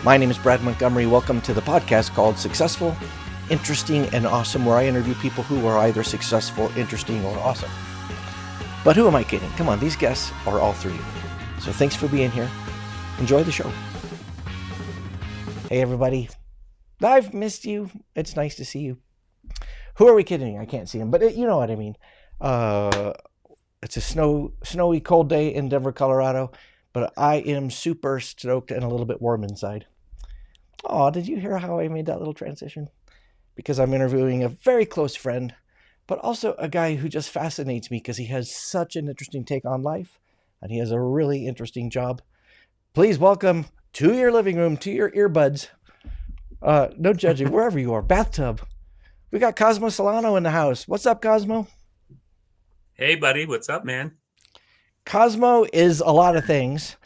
My name is Brad Montgomery. Welcome to the podcast called Successful, Interesting, and Awesome, where I interview people who are either successful, interesting, or awesome. But who am I kidding? Come on, these guests are all three. So thanks for being here. Enjoy the show. Hey, everybody. I've missed you. It's nice to see you. Who are we kidding? I can't see him, but you know what I mean. It's a snowy, cold day in Denver, Colorado, but I am super stoked and a little bit warm inside. Oh, did you hear how I made that little transition? Because I'm interviewing a very close friend, but also a guy who just fascinates me because he has such an interesting take on life and he has a really interesting job. Please welcome to your living room, to your earbuds. No judging, wherever you are, bathtub. We got Cosmo Solano in the house. What's up, Cosmo? Hey, buddy. What's up, man? Cosmo is a lot of things.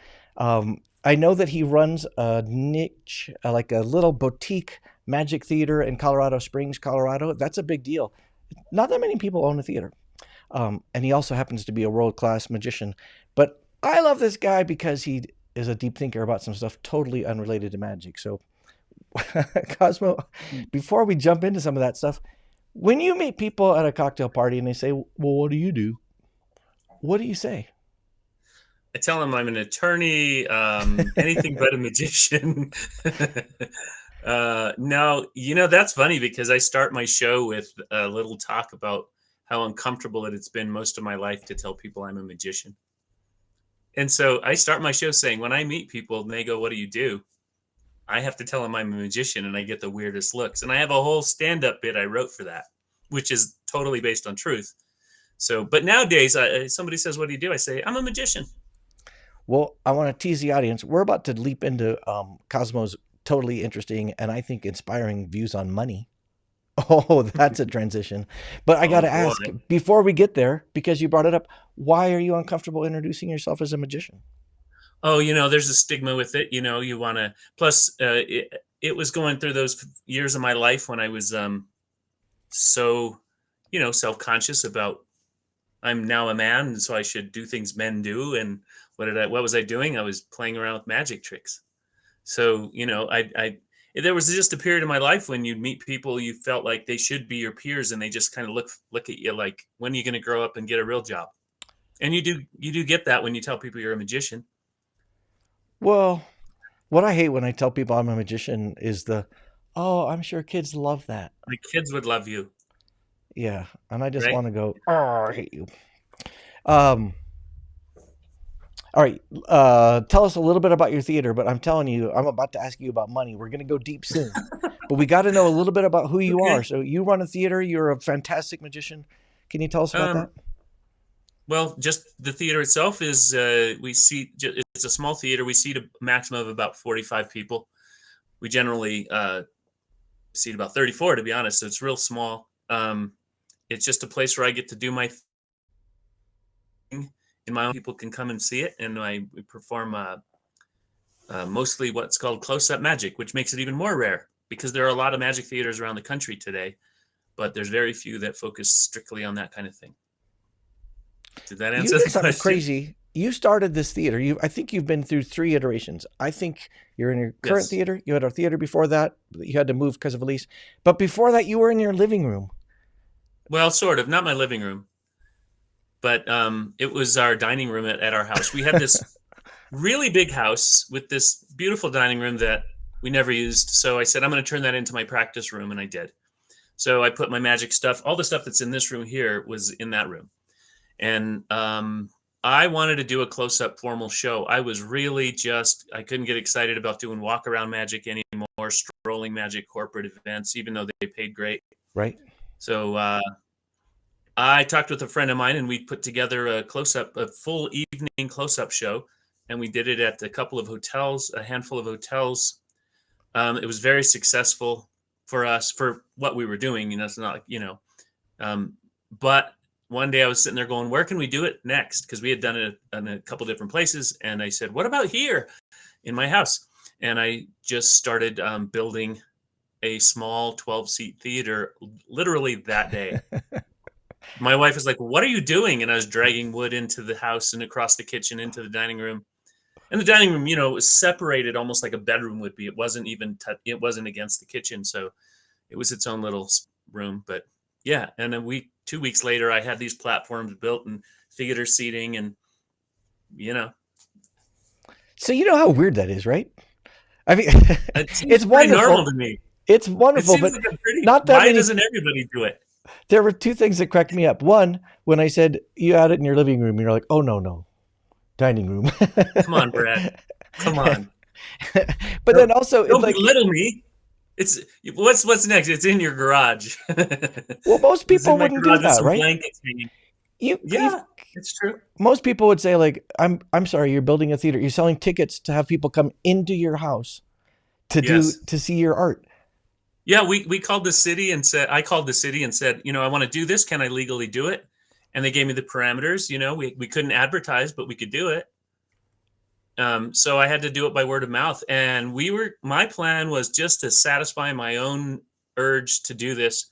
I know that he runs a niche, like a little boutique magic theater in Colorado Springs, Colorado. That's a big deal. Not that many people own a theater. And he also happens to be a world-class magician. But I love this guy because he is a deep thinker about some stuff totally unrelated to magic. So, Cosmo, before we jump into some of that stuff, when you meet people at a cocktail party and they say, well, what do you do? What do you say? I tell them I'm an attorney, anything but a magician. No, that's funny because I start my show with a little talk about how uncomfortable it's been most of my life to tell people I'm a magician. And so I start my show saying, when I meet people and they go, what do you do? I have to tell them I'm a magician and I get the weirdest looks. And I have a whole stand-up bit I wrote for that, which is totally based on truth. So, but nowadays, somebody says, what do you do? I say, I'm a magician. Well, I want to tease the audience. We're about to leap into Cosmo's totally interesting and I think inspiring views on money. Oh, that's a transition. But I got to ask, before we get there, because you brought it up, why are you uncomfortable introducing yourself as a magician? Oh, there's a stigma with it. You want to, plus, it was going through those years of my life when I was so, self-conscious about I'm now a man, and so I should do things men do. And what was I doing? I was playing around with magic tricks. So, there was just a period of my life when you'd meet people you felt like they should be your peers, and they just kind of look at you like, when are you going to grow up and get a real job? And you do get that when you tell people you're a magician. Well, what I hate when I tell people I'm a magician is oh, I'm sure kids love that. My kids would love you. Yeah, and I just Right? want to go, oh, I hate you. All right, tell us a little bit about your theater, but I'm telling you, I'm about to ask you about money. We're going to go deep soon. But we got to know a little bit about who you Okay. are. So you run a theater, you're a fantastic magician. Can you tell us about that? Well, just the theater itself is it's a small theater. We seat a maximum of about 45 people. We generally seat about 34, to be honest. So it's real small. It's just a place where I get to do my thing, and my own people can come and see it. And we perform mostly what's called close-up magic, which makes it even more rare because there are a lot of magic theaters around the country today, but there's very few that focus strictly on that kind of thing. Did that answer You did the something question? crazy. You started this theater. I think you've been through 3 iterations. I think you're in your current Yes. theater. You had a theater before that. You had to move because of a lease. But before that, you were in your living room. Well, sort of. Not my living room, but it was our dining room at our house. We had this really big house with this beautiful dining room that we never used. So I said, I'm going to turn that into my practice room, and I did. So I put my magic stuff, all the stuff that's in this room here was in that room. And I wanted to do a close-up formal show. I was really I couldn't get excited about doing walk-around magic anymore, strolling magic corporate events, even though they paid great. Right. So I talked with a friend of mine, and we put together a full evening close-up show, and we did it at a handful of hotels. It was very successful for us for what we were doing. It's not but one day I was sitting there going, where can we do it next? Because we had done it in a couple different places. And I said, what about here in my house? And I just started building a small 12-seat theater literally that day. My wife was like, what are you doing? And I was dragging wood into the house and across the kitchen into the dining room. And the dining room, was separated almost like a bedroom would be. It wasn't even it wasn't against the kitchen, so it was its own little room. But yeah, and 2 weeks later, I had these platforms built and theater seating, and you know, So you know how weird that is, right? I mean, it seems it's pretty normal wonderful. to me. It's It wonderful, seems but like a pretty. not that Why many. doesn't everybody do it? There were two things that cracked me up. One, when I said you had it in your living room, you're like, "Oh no, no, dining room." Come on, Brad. Come on. But then also, it's Don't like, belittle me. It's what's next? It's in your garage. well, most It's in people my wouldn't do garage with that, some right? blankets hanging. You Yeah, it's true. most people would say like, I'm sorry, you're building a theater. You're selling tickets to have people come into your house Yes. to see your art. Yeah, we called the city and said I called the city and said, I want to do this. Can I legally do it? And they gave me the parameters. We couldn't advertise, but we could do it. So I had to do it by word of mouth. And my plan was just to satisfy my own urge to do this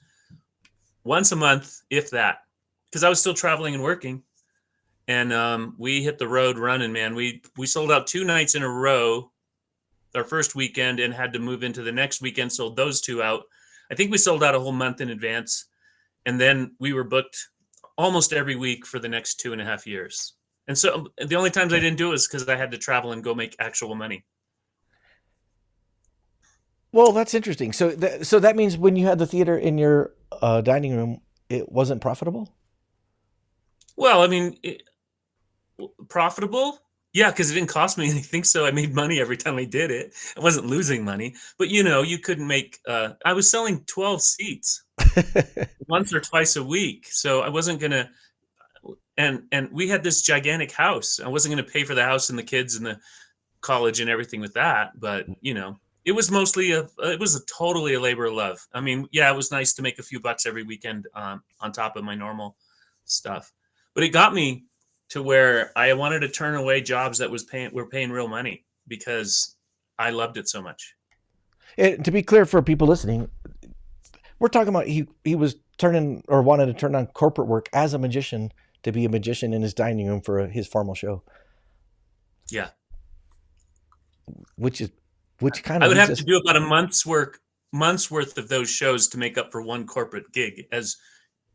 once a month, if that, because I was still traveling and working. And we hit the road running, man. We sold out 2 nights in a row our first weekend and had to move into the next weekend, sold those two out. I think we sold out a whole month in advance. And then we were booked almost every week for the next 2.5 years. And so the only times I didn't do it was because I had to travel and go make actual money. Well, that's interesting. So that means when you had the theater in your dining room, it wasn't profitable. Well, I mean, profitable? Yeah, because it didn't cost me anything. So I made money every time I did it. I wasn't losing money. But, you couldn't make, I was selling 12 seats once or twice a week. So I wasn't going to, and we had this gigantic house. I wasn't going to pay for the house and the kids and the college and everything with that. But, it was mostly it was totally a labor of love. I mean, yeah, it was nice to make a few bucks every weekend on top of my normal stuff. But it got me to where I wanted to turn away jobs that were paying real money because I loved it so much. To be clear for people listening, we're talking about he was turning or wanted to turn on corporate work as a magician to be a magician in his dining room for his formal show, Yeah. which kind I of would leads have us. to do about a month's worth of those shows to make up for one corporate gig. As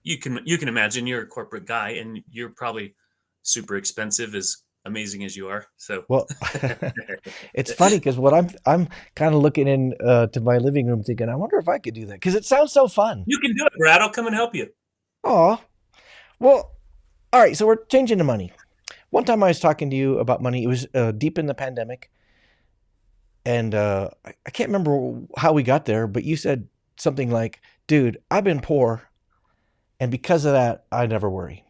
you can imagine, you're a corporate guy and you're probably super expensive, as amazing as you are. So Well, it's funny because what I'm kind of looking in to my living room thinking, I wonder if I could do that because it sounds so fun. you can do it, Brad. I'll come and help you. Oh, well, all right. So we're changing to money. One time I was talking to you about money. It was deep in the pandemic, and I can't remember how we got there, but you said something like, "Dude, I've been poor, and because of that, I never worry."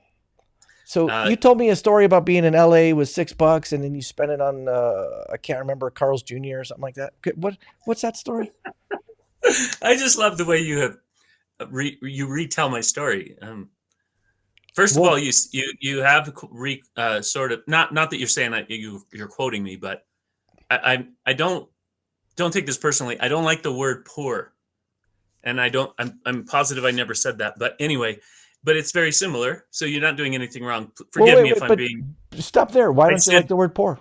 So Uh, you told me a story about being in LA with $6 and then you spent it on I can't remember, Carl's Jr. or something like that. What's that story? I just love the way you have you retell my story. First of Well, all, you have sort of not that you're saying that you're quoting me, but I don't take this personally. I don't like the word poor, and I'm positive I never said that. But anyway, but it's very similar. So you're not doing anything wrong. Forgive me if wait, I'm but being. stop there. Why I don't you like said the word poor?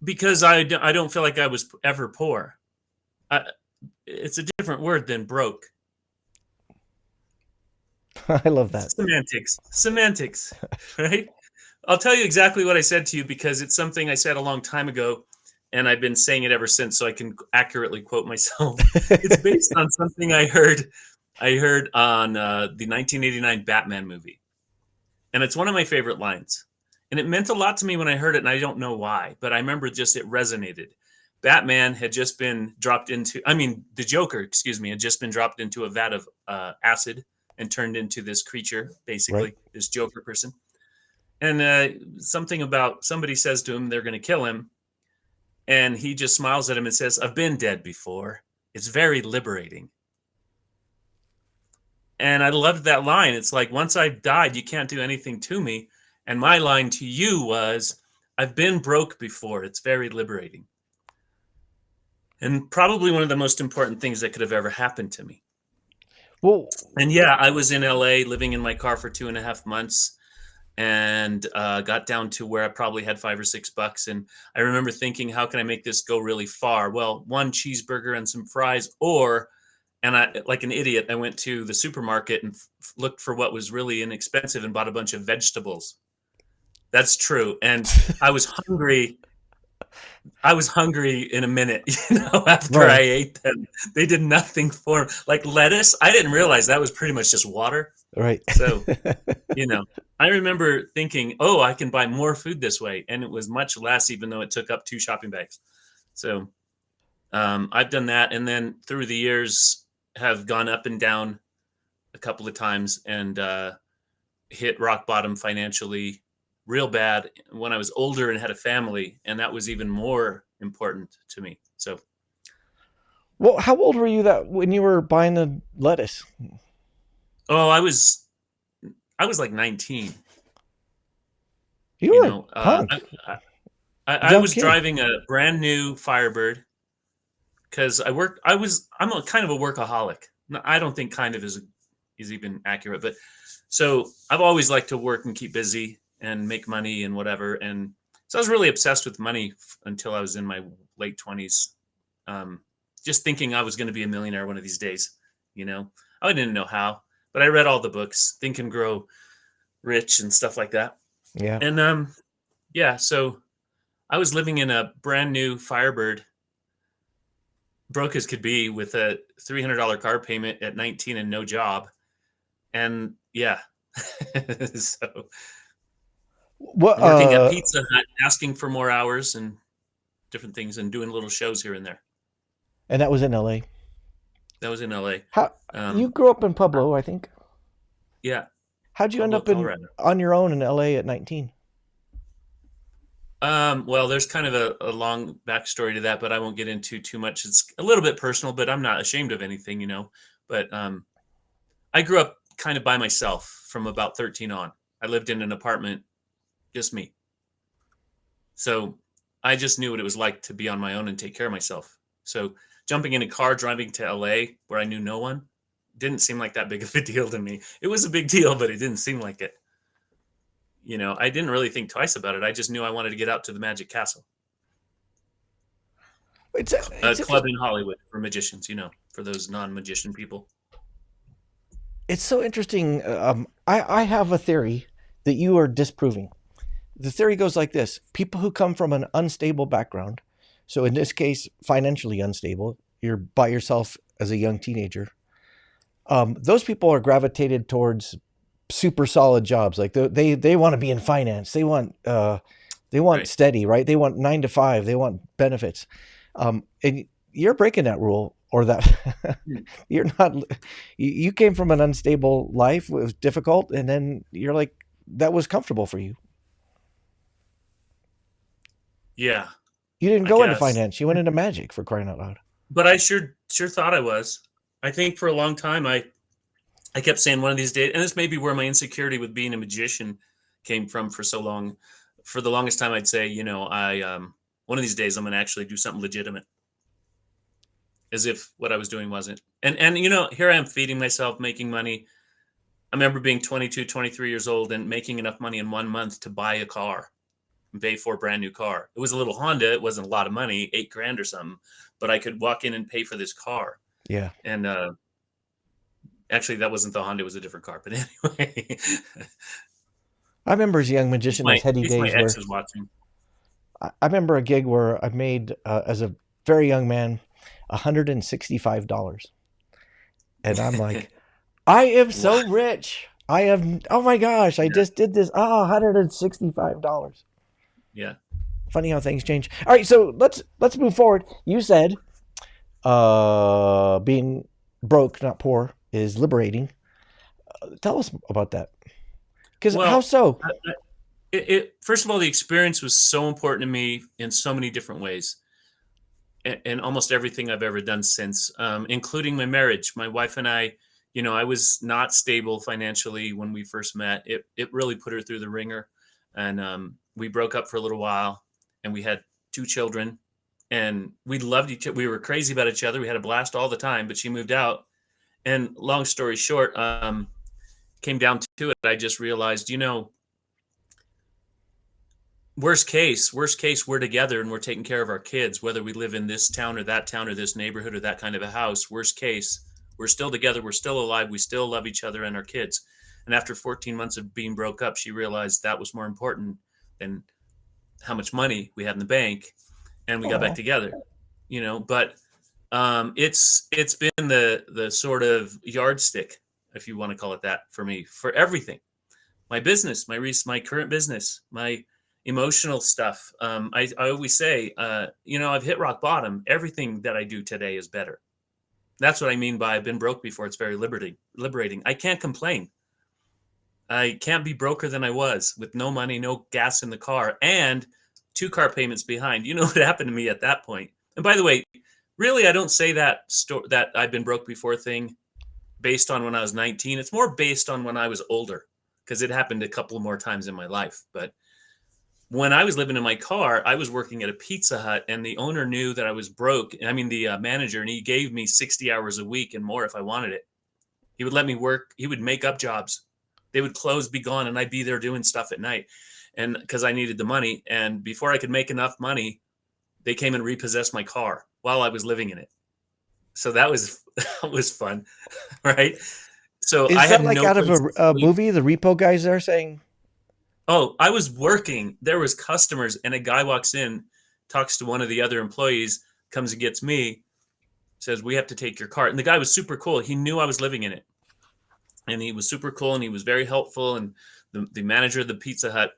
because I don't feel like I was ever poor. I, it's a different word than broke. I love that. Semantics, right? I'll tell you exactly what I said to you because it's something I said a long time ago, and I've been saying it ever since, so I can accurately quote myself. It's based on something I heard. I heard on the 1989 Batman movie, and it's one of my favorite lines. And it meant a lot to me when I heard it, and I don't know why, but I remember just it resonated. Batman had just been dropped into, I mean, the Joker, excuse me, had just been dropped into a vat of acid and turned into this creature, Right? basically, this Joker person. And something about somebody says to him they're going to kill him, and he just smiles at him and says, "I've been dead before. It's very liberating." And I loved that line. It's like, once I've died, you can't do anything to me. And my line to you was, "I've been broke before. It's very liberating." And probably one of the most important things that could have ever happened to me. Well, And yeah, I was in LA living in my car for 2.5 months. and got down to where I probably had $5 or $6. And I remember thinking, how can I make this go really far? Well, one cheeseburger and some fries, and I, like an idiot, I went to the supermarket and looked for what was really inexpensive and bought a bunch of vegetables. That's true. And I was hungry. I was hungry in a minute, after I Right. ate them. They did nothing for me. Like lettuce, I didn't realize that was pretty much just water. Right. So, you know, I remember thinking, oh, I can buy more food this way. And it was much less, even though it took up 2 shopping bags. So I've done that. And then through the years, have gone up and down a couple of times and hit rock bottom financially real bad when I was older and had a family. And that was even more important to me. So, Well, how old were you that when you were buying the lettuce? oh, I was like 19. You You were a know, punk, I young was kid. driving a brand new Firebird because I'm a kind of a workaholic. No, I don't think kind of is even accurate, but so I've always liked to work and keep busy and make money and whatever. And so I was really obsessed with money until I was in my late 20s. Um, just thinking I was going to be a millionaire one of these days, you know. I didn't know how, but I read all the books, Think and Grow Rich and stuff like that. Yeah. And yeah, so I was living in a brand new Firebird, broke as could be, with a $300 car payment at 19 and no job. And yeah, so What? working at Pizza Hut, asking for more hours and different things, and doing little shows here and there. And that was in L.A. That was in LA. How you Um, grew up in Pueblo, I think. yeah, How'd you end Pueblo, up in Colorado. on your own in L.A. at 19? Well, there's kind of a long backstory to that, but I won't get into too much. It's a little bit personal, but I'm not ashamed of anything. But I grew up kind of by myself from about 13 on. I lived in an apartment, just me. So I just knew what it was like to be on my own and take care of myself. So jumping in a car, driving to LA where I knew no one, didn't seem like that big of a deal to me. It was a big deal, but it didn't seem like it. I didn't really think twice about it. I just knew I wanted to get out to the Magic Castle, a It's club interesting. in Hollywood for magicians, for those non-magician people. It's so interesting. I have a theory that you are disproving. The theory goes like this: people who come from an unstable background, so in this case, financially unstable, you're by yourself as a young teenager. Those people are gravitated towards super solid jobs. Like they want to be in finance. They want Right. steady, right? They want 9 to 5. They want benefits. And you're breaking that rule, or that Hmm. you're not. You came from an unstable life. It was difficult, and then you're like that was comfortable for you. Yeah, You didn't I go into guess. finance. You went into magic, for crying out loud. But I sure thought I was. I think for a long time I kept saying one of these days, and this may be where my insecurity with being a magician came from for so long. For the longest time, I'd say, I one of these days I'm going to actually do something legitimate, as if what I was doing wasn't. And here I am feeding myself, making money. I remember being 22, 23 years old and making enough money in 1 month to buy a car and pay for a brand new car. It was a little Honda. It wasn't a lot of money, 8 grand or something, but I could walk in and pay for this car. Yeah, And actually, that wasn't the Honda; it was a different car. But anyway, I remember as a young if magician, my those heady if my days ex where is watching, I remember a gig where I made as a very young man $165, and I'm like, I am wow, so rich. I have, oh my gosh, I yeah, just did this. Oh, $165. yeah, Funny how things change. All right, so let's move forward. You said being broke, not poor, is liberating. Tell us about that. Because how well, so? first of all, the experience was so important to me in so many different ways, and almost everything I've ever done since, including my marriage. My wife and I, I was not stable financially when we first met. It really put her through the ringer, and we broke up for a little while, and we had 2 children, and we loved each other. We were crazy about each other. We had a blast all the time. But she moved out, and long story short, came down to it. I just realized, worst case, we're together and we're taking care of our kids, whether we live in this town or this neighborhood or that kind of a house. Worst case, we're still together, we're still alive, we still love each other and our kids. And after 14 months of being broke up, she realized that was more important than how much money we had in the bank, and we got back Oh, together. But it's been the sort of yardstick, if you want to call it that, for me, for everything. My business, my current business, my emotional stuff. I always say, I've hit rock bottom. Everything that I do today is better. That's what I mean by I've been broke before. It's very liberating. I can't complain. I can't be broker than I was, with no money, no gas in the car, and two car payments behind. You know what happened to me at that point. And by the way, really, I don't say that I've been broke before thing based on when I was 19. It's more based on when I was older, because it happened a couple more times in my life. But when I was living in my car, I was working at a Pizza Hut, and the owner knew that I was broke. I mean, the manager, and he gave me 60 hours a week and more if I wanted it. He would let me work. He would make up jobs. They would close, be gone, and I'd be there doing stuff at night, and because I needed the money. And before I could make enough money, they came and repossessed my car while I was living in it. So that was that was fun, right? So I is had that like no out of place to a sleep. movie? The repo guys are saying, Oh, I was working. There was customers, and a guy walks in, talks to one of the other employees, comes and gets me, says, "We have to take your car." And the guy was super cool. He knew I was living in it, and he was super cool, and he was very helpful. And the manager of the Pizza Hut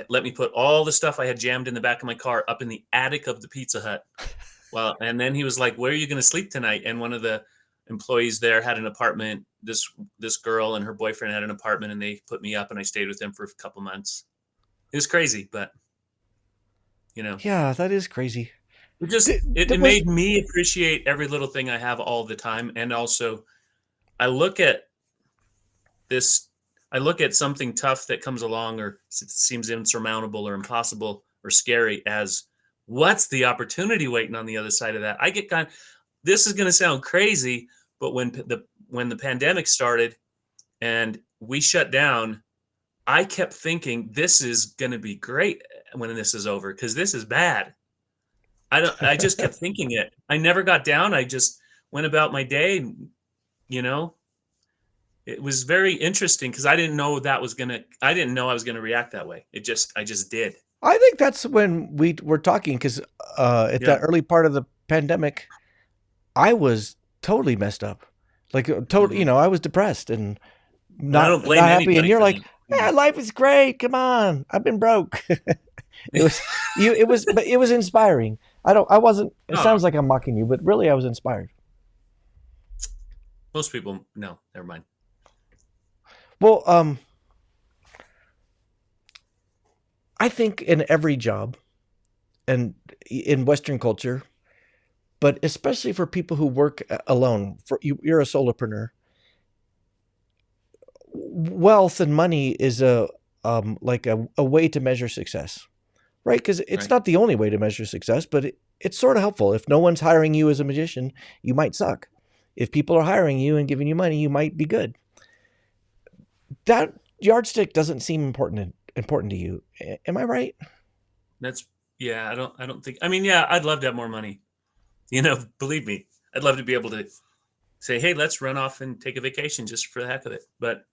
let me put all the stuff I had jammed in the back of my car up in the attic of the Pizza Hut. Well, and then he was like, "Where are you going to sleep tonight?" And one of the employees there had an apartment. This girl and her boyfriend had an apartment, and they put me up, and I stayed with them for a couple months. It was crazy, but you know, "Yeah, that is crazy." it just it Was made me appreciate every little thing I have all the time. And also, I look at this, I look at something tough that comes along or seems insurmountable or impossible or scary as, what's the opportunity waiting on the other side of that? I get kind This is going to sound crazy, but when the pandemic started and we shut down, I kept thinking this is going to be great when this is over, because this is bad. I just kept thinking it. I never got down. I just went about my day. You know, it was very interesting because I didn't know I was gonna react that way. I just did. I think that's when we were talking because at Yeah. that early part of the pandemic, I was totally messed up, like totally. Hmm. I was depressed and And I don't blame not happy. And anybody you're for like, that. "Yeah, life is great. Come on, I've been broke." It was you. It was, but it was inspiring. I don't. I wasn't. It Oh, sounds like I'm mocking you, but really, I was inspired. most people, no, never mind. Well, I think in every job and in Western culture, but especially for people who work alone, for you're a solopreneur. Wealth and money is like a way to measure success, right? Because it's Right. not the only way to measure success, but it's sort of helpful. If no one's hiring you as a magician, you might suck. If people are hiring you and giving you money, you might be good. That yardstick doesn't seem important to you. Am I right? That's Yeah. I don't think. I mean, yeah, I'd love to have more money. Believe me, I'd love to be able to say, "Hey, let's run off and take a vacation just for the heck of it." But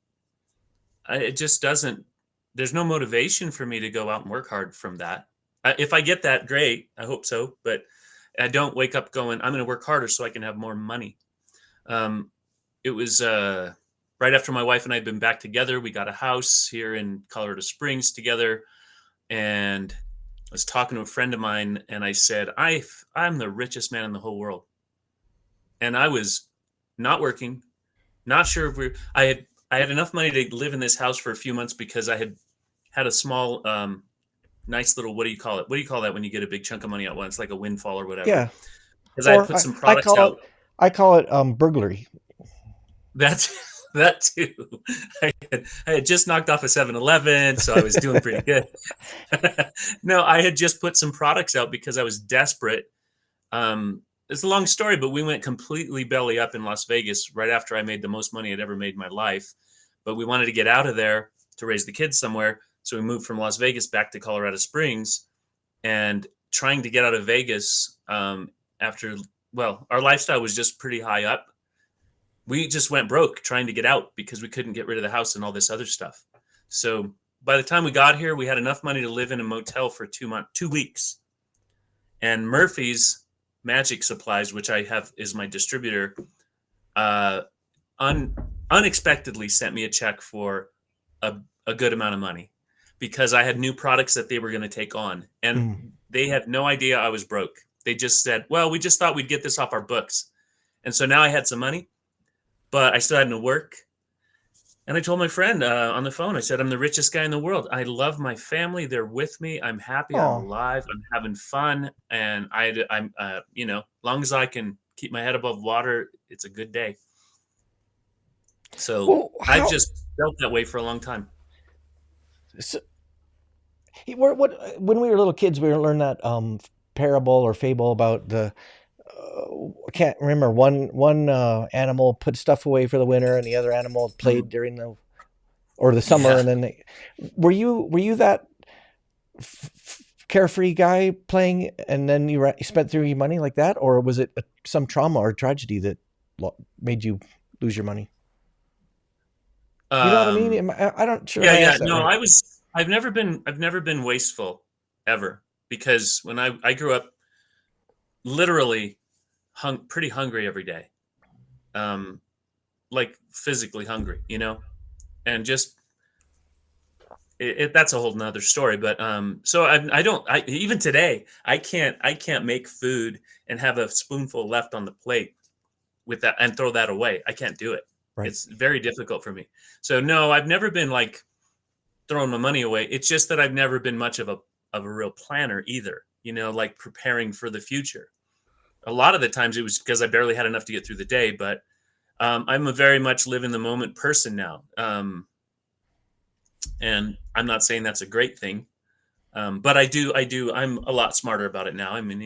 it just doesn't. There's no motivation for me to go out and work hard from that. If I get that, great. I hope so. But I don't wake up going, "I'm going to work harder so I can have more money." Um, it was right after my wife and I had been back together. We got a house here in Colorado Springs together, and I was talking to a friend of mine, and I said, I'm the richest man in the whole world." And I was not working, not sure if I had enough money to live in this house for a few months because I had a small, nice little, what do you call it? What do you call that when you get a big chunk of money at once, like a windfall or whatever? Yeah. Because I had Or put some I products call out. it burglary. That's that too. I had just knocked off a 7-Eleven, so I was doing pretty good. No, I had just put some products out because I was desperate. It's a long story, but we went completely belly up in Las Vegas right after I made the most money I'd ever made in my life. But we wanted to get out of there to raise the kids somewhere. So we moved from Las Vegas back to Colorado Springs, and trying to get out of Vegas after, well, our lifestyle was just pretty high up. We just went broke trying to get out because we couldn't get rid of the house and all this other stuff. So by the time we got here, we had enough money to live in a motel for 2 weeks. And Murphy's Magic Supplies, which I have is my distributor, uh, unexpectedly sent me a check for a good amount of money because I had new products that they were going to take on. And Mm. they had no idea I was broke. They just said, well, we just thought we'd get this off our books. And so now I had some money, but I still had no work. And I told my friend on the phone, I said, I'm the richest guy in the world. I love my family. They're with me. I'm happy. I'm Oh. alive. I'm having fun. And I'm, as long as I can keep my head above water, it's a good day. So Well, I've how? just felt that way for a long time. So, what when we were little kids, we learned that parable or fable about the I can't remember one animal put stuff away for the winter and the other animal played Mhm. during the summer, Yeah. and then were you that carefree guy playing, and then you spent through your money like that, or was it some trauma or tragedy that made you lose your money? You know what I mean? Um, I don't sure if yeah, I yeah. asked that No, right. I've never been wasteful ever because when I grew up, literally pretty hungry every day. Um, like physically hungry, and just that's a whole nother story. But so I don't, even today, I can't make food and have a spoonful left on the plate with that and throw that away. I can't do it. Right. It's very difficult for me. So no, I've never been like throwing my money away. It's just that I've never been much of a real planner either, like preparing for the future. A lot of the times it was because I barely had enough to get through the day, but I'm a very much live in the moment person now. And I'm not saying that's a great thing. But I'm a lot smarter about it now. I mean,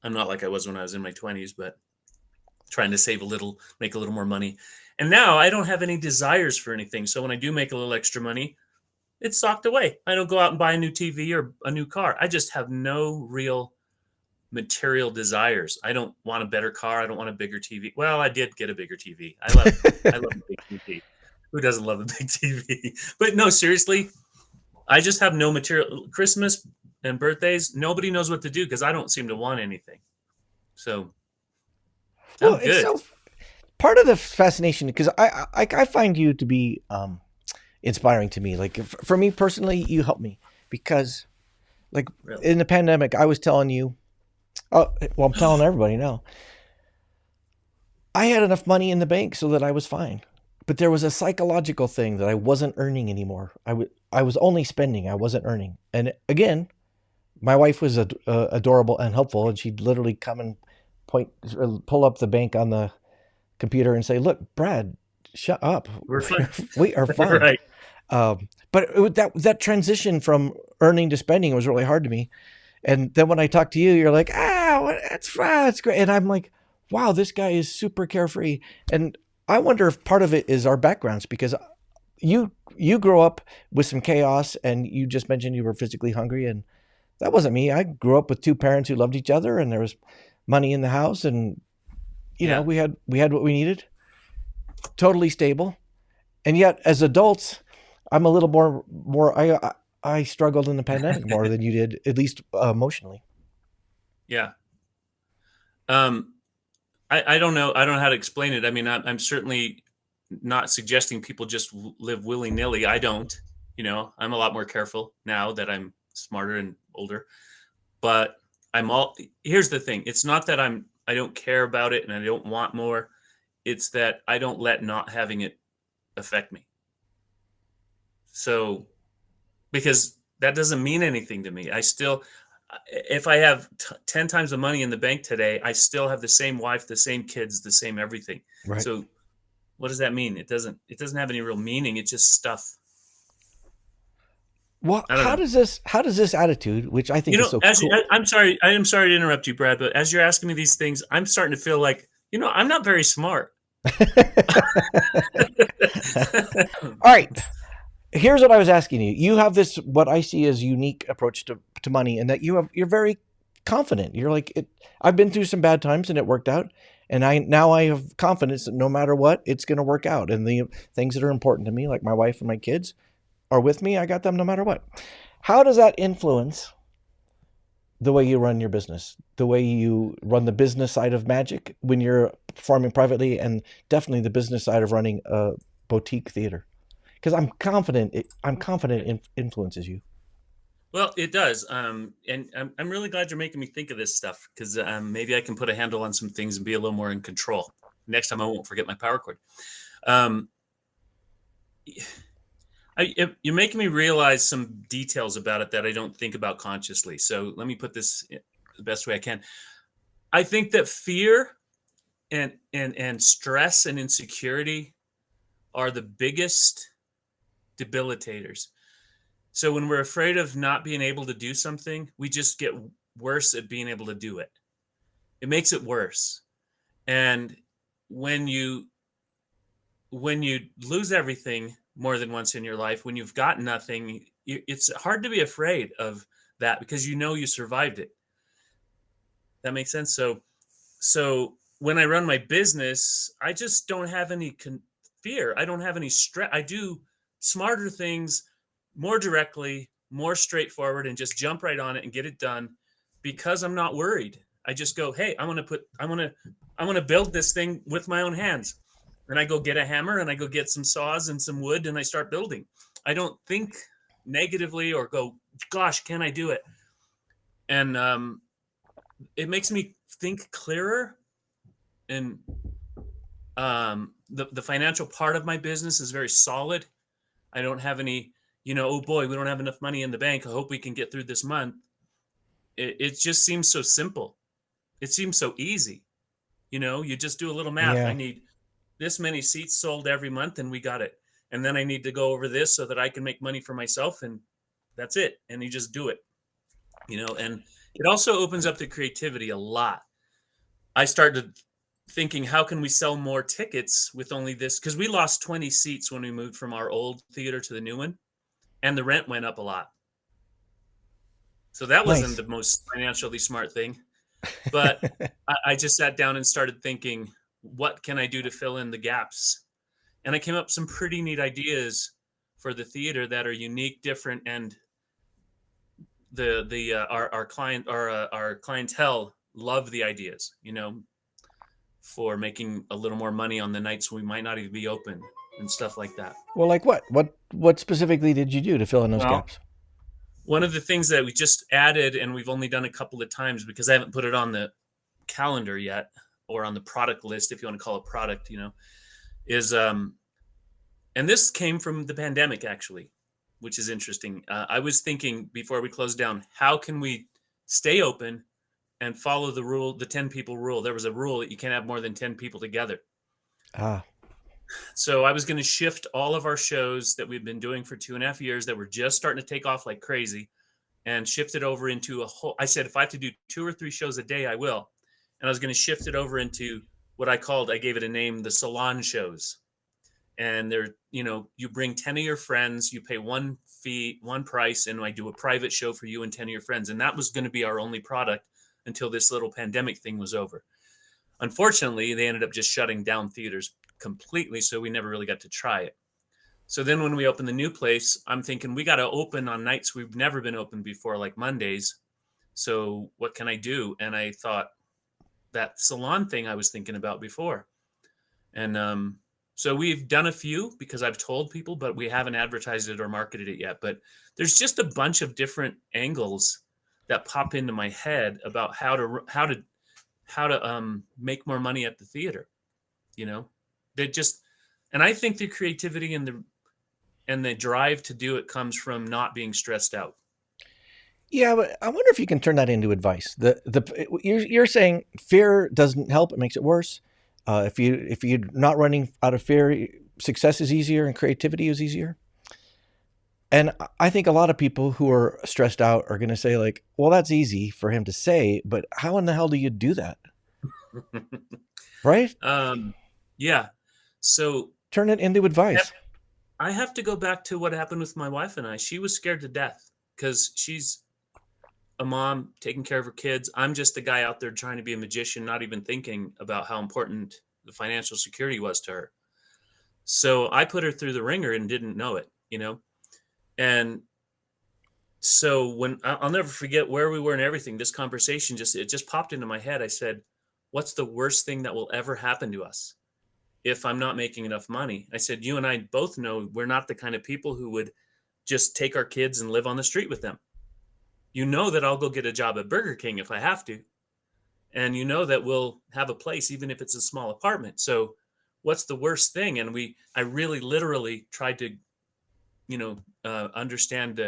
I'm not like I was when I was in my 20s, but trying to save a little, make a little more money. And now I don't have any desires for anything. So when I do make a little extra money, it's socked away. I don't go out and buy a new TV or a new car. I just have no real material desires. I don't want a better car. I don't want a bigger TV. Well, I did get a bigger TV. I love a big TV. Who doesn't love a big TV? But no, seriously, I just have no material. Christmas and birthdays, nobody knows what to do because I don't seem to want anything. So Well, I'm it's good. so part of the fascination because I find you to be inspiring to me. Like for me personally, you help me because like Really. in the pandemic, I was telling you. Oh, well, I'm telling everybody now. I had enough money in the bank so that I was fine, but there was a psychological thing that I wasn't earning anymore. I was only spending. I wasn't earning. And again, my wife was adorable and helpful, and she'd literally come and pull up the bank on the computer and say, "Look, Brad, shut up. We're fine. We are fine." Right. But that transition from earning to spending was really hard to me. And then when I talk to you, you're like, it's fine, it's great. And I'm like, wow, this guy is super carefree. And I wonder if part of it is our backgrounds because you grow up with some chaos, and you just mentioned you were physically hungry, and that wasn't me. I grew up with two parents who loved each other, and there was money in the house, and Yeah. we had what we needed, totally stable. And yet, as adults, I'm a little more. I struggled in the pandemic more than you did, at least emotionally. Yeah. Um, I don't know. I don't know how to explain it. I mean, I'm certainly not suggesting people just live willy nilly. I don't. I'm a lot more careful now that I'm smarter and older. But I'm all. Here's the thing. It's not that I don't care about it and I don't want more. It's that I don't let not having it affect me. So because that doesn't mean anything to me. If I have 10 times the money in the bank today, I still have the same wife, the same kids, the same everything. Right. So what does that mean? It doesn't have any real meaning. It's just stuff. Well, I don't know. how does this attitude, which I think is so cool. I'm sorry. I am sorry to interrupt you, Brad, but as you're asking me these things, I'm starting to feel like, I'm not very smart. All right. Here's what I was asking you. You have this what I see as unique approach to money, and that you're very confident. You're like it. I've been through some bad times and it worked out, and I have confidence that no matter what, it's going to work out. And the things that are important to me, like my wife and my kids, are with me. I got them no matter what. How does that influence the way you run your business, the way you run the business side of magic when you're performing privately, and definitely the business side of running a boutique theater? Because I'm confident it influences you. Well, it does. And I'm really glad you're making me think of this stuff because maybe I can put a handle on some things and be a little more in control. Next time I won't forget my power cord. Um, you're making me realize some details about it that I don't think about consciously. So let me put this the best way I can. I think that fear and stress and insecurity are the biggest debilitators. So when we're afraid of not being able to do something, we just get worse at being able to do it. It makes it worse. And when you when you lose everything more than once in your life, when you've got nothing, it's hard to be afraid of that because you know you survived it. That makes sense. So when I run my business, I just don't have any fear. I don't have any stress. I do smarter things more directly, more straightforward, and just jump right on it and get it done because I'm not worried. I just go, hey, I'm gonna build this thing with my own hands. And I go get a hammer and I go get some saws and some wood and I start building. I don't think negatively or go, gosh, can I do it? And it makes me think clearer. And the financial part of my business is very solid. I don't have any, oh boy, we don't have enough money in the bank. I hope we can get through this month. It just seems so simple. It seems so easy. You just do a little math. I Yeah. need this many seats sold every month and we got it. And then I need to go over this so that I can make money for myself. And that's it. And you just do it, and it also opens up the creativity a lot. I started thinking, how can we sell more tickets with only this? Because we lost 20 seats when we moved from our old theater to the new one, and the rent went up a lot. So that wasn't Nice. the most financially smart thing. But I just sat down and started thinking, what can I do to fill in the gaps? And I came up with some pretty neat ideas for the theater that are unique, different, and the our clientele love the ideas. For making a little more money on the nights we might not even be open and stuff like that. Well, like what? What specifically did you do to fill in those Well, gaps? one of the things that we just added and we've only done a couple of times because I haven't put it on the calendar yet or on the product list, if you want to call it product, is and this came from the pandemic actually, which is interesting. I was thinking before we closed down, how can we stay open and follow the rule, the 10 people rule? There was a rule that you can't have more than 10 people together. Ah, So I was going to shift all of our shows that we've been doing for 2.5 years that were just starting to take off like crazy and shift it over into a whole. I said, if I have to do 2 or 3 shows a day, I will. And I was going to shift it over into what I gave it a name, the salon shows. And they're, you bring 10 of your friends, you pay one fee, one price, and I do a private show for you and 10 of your friends. And that was going to be our only product until this little pandemic thing was over. Unfortunately, they ended up just shutting down theaters completely, so we never really got to try it. So then when we open the new place, I'm thinking we got to open on nights we've never been open before, like Mondays. So what can I do? And I thought that salon thing I was thinking about before. And so we've done a few because I've told people, but we haven't advertised it or marketed it yet. But there's just a bunch of different angles that pop into my head about how to make more money at the theater. You know, they just, and I think the creativity and the drive to do it comes from not being stressed out. yeah, but I wonder if you can turn that into advice. You're saying fear doesn't help; it makes it worse. If you're not running out of fear, success is easier and creativity is easier. And I think a lot of people who are stressed out are going to say like, "Well, that's easy for him to say, but how in the hell do you do that?" Right? um, yeah. So Turn it into have, advice. I have to go back to what happened with my wife and I. She was scared to death because she's a mom taking care of her kids. I'm just a guy out there trying to be a magician, not even thinking about how important the financial security was to her. So I put her through the ringer and didn't know it, you know? And so when I'll never forget where we were and everything, this conversation just popped into my head. I said, "What's the worst thing that will ever happen to us if I'm not making enough money?" I said, "You and I both know we're not the kind of people who would just take our kids and live on the street with them. You know that I'll go get a job at Burger King if I have to, and you know that we'll have a place even if it's a small apartment. So what's the worst thing?" And I really literally tried to, understand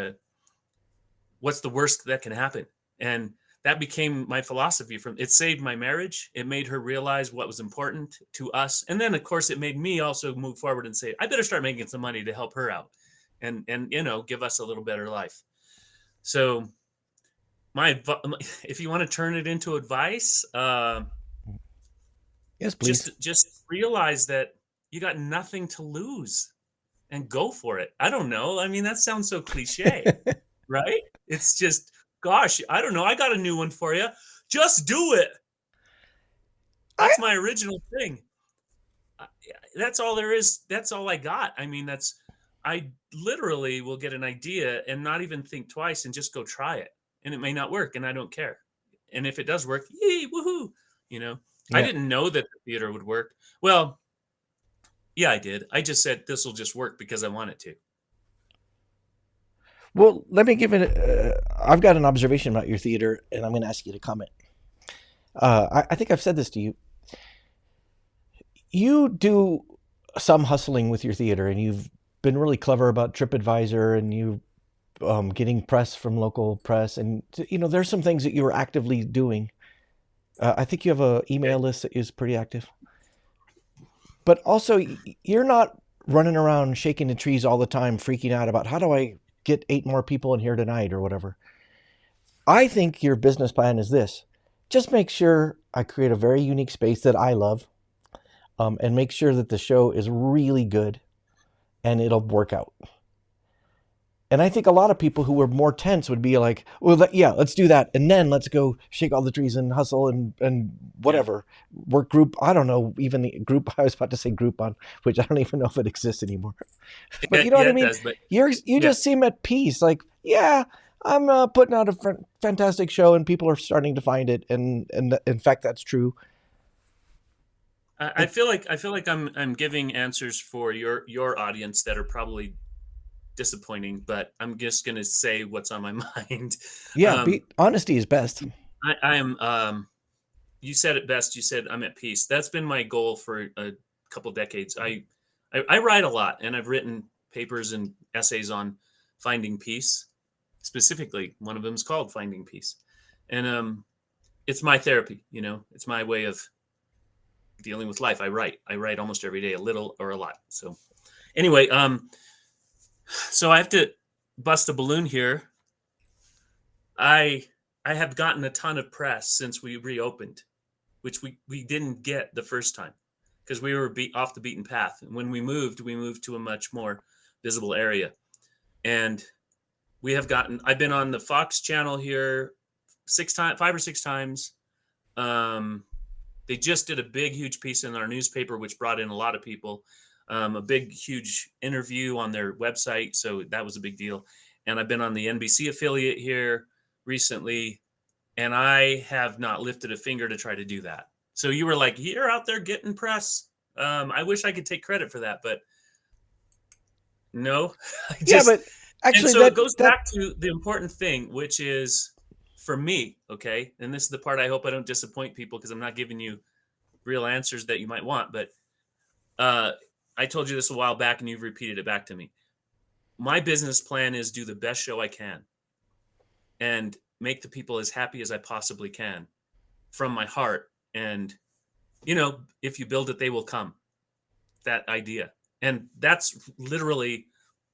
what's the worst that can happen. And that became my philosophy. From it saved my marriage, it made her realize what was important to us, and then of course it made me also move forward and say I better start making some money to help her out, and give us a little better life. So if you want to turn it into advice, Yes, please. just realize that you got nothing to lose and go for it. I don't know, I mean, that sounds so cliche, right? It's just, gosh, I don't know, I got a new one for you. Just do it. I That's my original thing. Yeah, that's all there is. That's all I got. I mean, I literally will get an idea and not even think twice and just go try it. And it may not work, and I don't care. And if it does work, yay, woohoo! You know, I yeah. didn't know that the theater would work. Well, yeah, I did. I just said this will just work because I want it to. Well, let me give it. I've got an observation about your theater, and I'm going to ask you to comment. I think I've said this to you. You do some hustling with your theater, and you've been really clever about TripAdvisor, and you getting press from local press, and there's some things that you were actively doing. I think you have a Okay. email list that is pretty active, but also you're not running around shaking the trees all the time, freaking out about how do I get 8 more people in here tonight or whatever. I think your business plan is this: just make sure I create a very unique space that I love, and make sure that the show is really good and it'll work out. And I think a lot of people who were more tense would be like, well, yeah, let's do that. And then let's go shake all the trees and hustle and Yeah. whatever. Work group. I don't know, even the group. I was about to say Groupon, which I don't even know if it exists anymore. But Yeah, you know what yeah, I it mean? does. But You yeah, just seem at peace. Like, yeah, I'm putting out a fantastic show and people are starting to find it. And in fact, that's true. I And feel like I'm giving answers for your audience that are probably disappointing, but I'm just gonna say what's on my mind. yeah, Um, honesty is best. I am. You said it best. You said I'm at peace. That's been my goal for a couple decades. I write a lot, and I've written papers and essays on finding peace. Specifically, one of them is called "Finding Peace," and it's my therapy. It's my way of dealing with life. I write. I write almost every day, a little or a lot. So anyway, so I have to bust a balloon here. I I have gotten a ton of press since we reopened, which we didn't get the first time because we were off the beaten path. And when we moved to a much more visible area. And I've been on the Fox channel here 5 or 6 times. Um, they just did a big, huge piece in our newspaper, which brought in a lot of people. A big, huge interview on their website, so that was a big deal. And I've been on the NBC affiliate here recently, and I have not lifted a finger to try to do that. So you were like, "You're out there getting press." I wish I could take credit for that, but no, I Yeah, just but and actually so it that goes that back to the important thing, which is for me, okay? And this is the part I hope I don't disappoint people because I'm not giving you real answers that you might want, but uh, I told you this a while back and you've repeated it back to me. My business plan is do the best show I can and make the people as happy as I possibly can from my heart. And, if you build it, they will come. That idea. And that's literally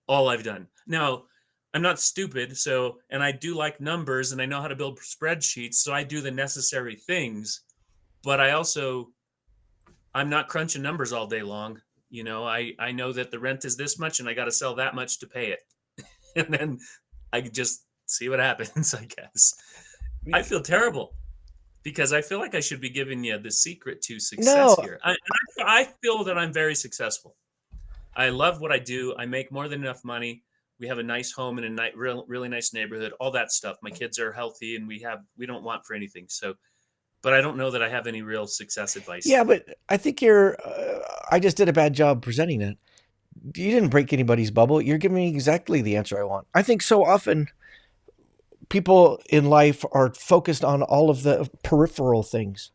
all I've done. Now, I'm not stupid, and I do like numbers and I know how to build spreadsheets, so I do the necessary things, but I'm not crunching numbers all day long. I know that the rent is this much and I got to sell that much to pay it. And then I just see what happens, I guess. I feel terrible because I feel like I should be giving you the secret to success No, here. I feel that I'm very successful. I love what I do. I make more than enough money. We have a nice home in a really nice neighborhood, all that stuff. My kids are healthy and we don't want for anything. So, but I don't know that I have any real success advice. yeah, but I think I just did a bad job presenting it. You didn't break anybody's bubble. You're giving me exactly the answer I want. I think so often people in life are focused on all of the peripheral things.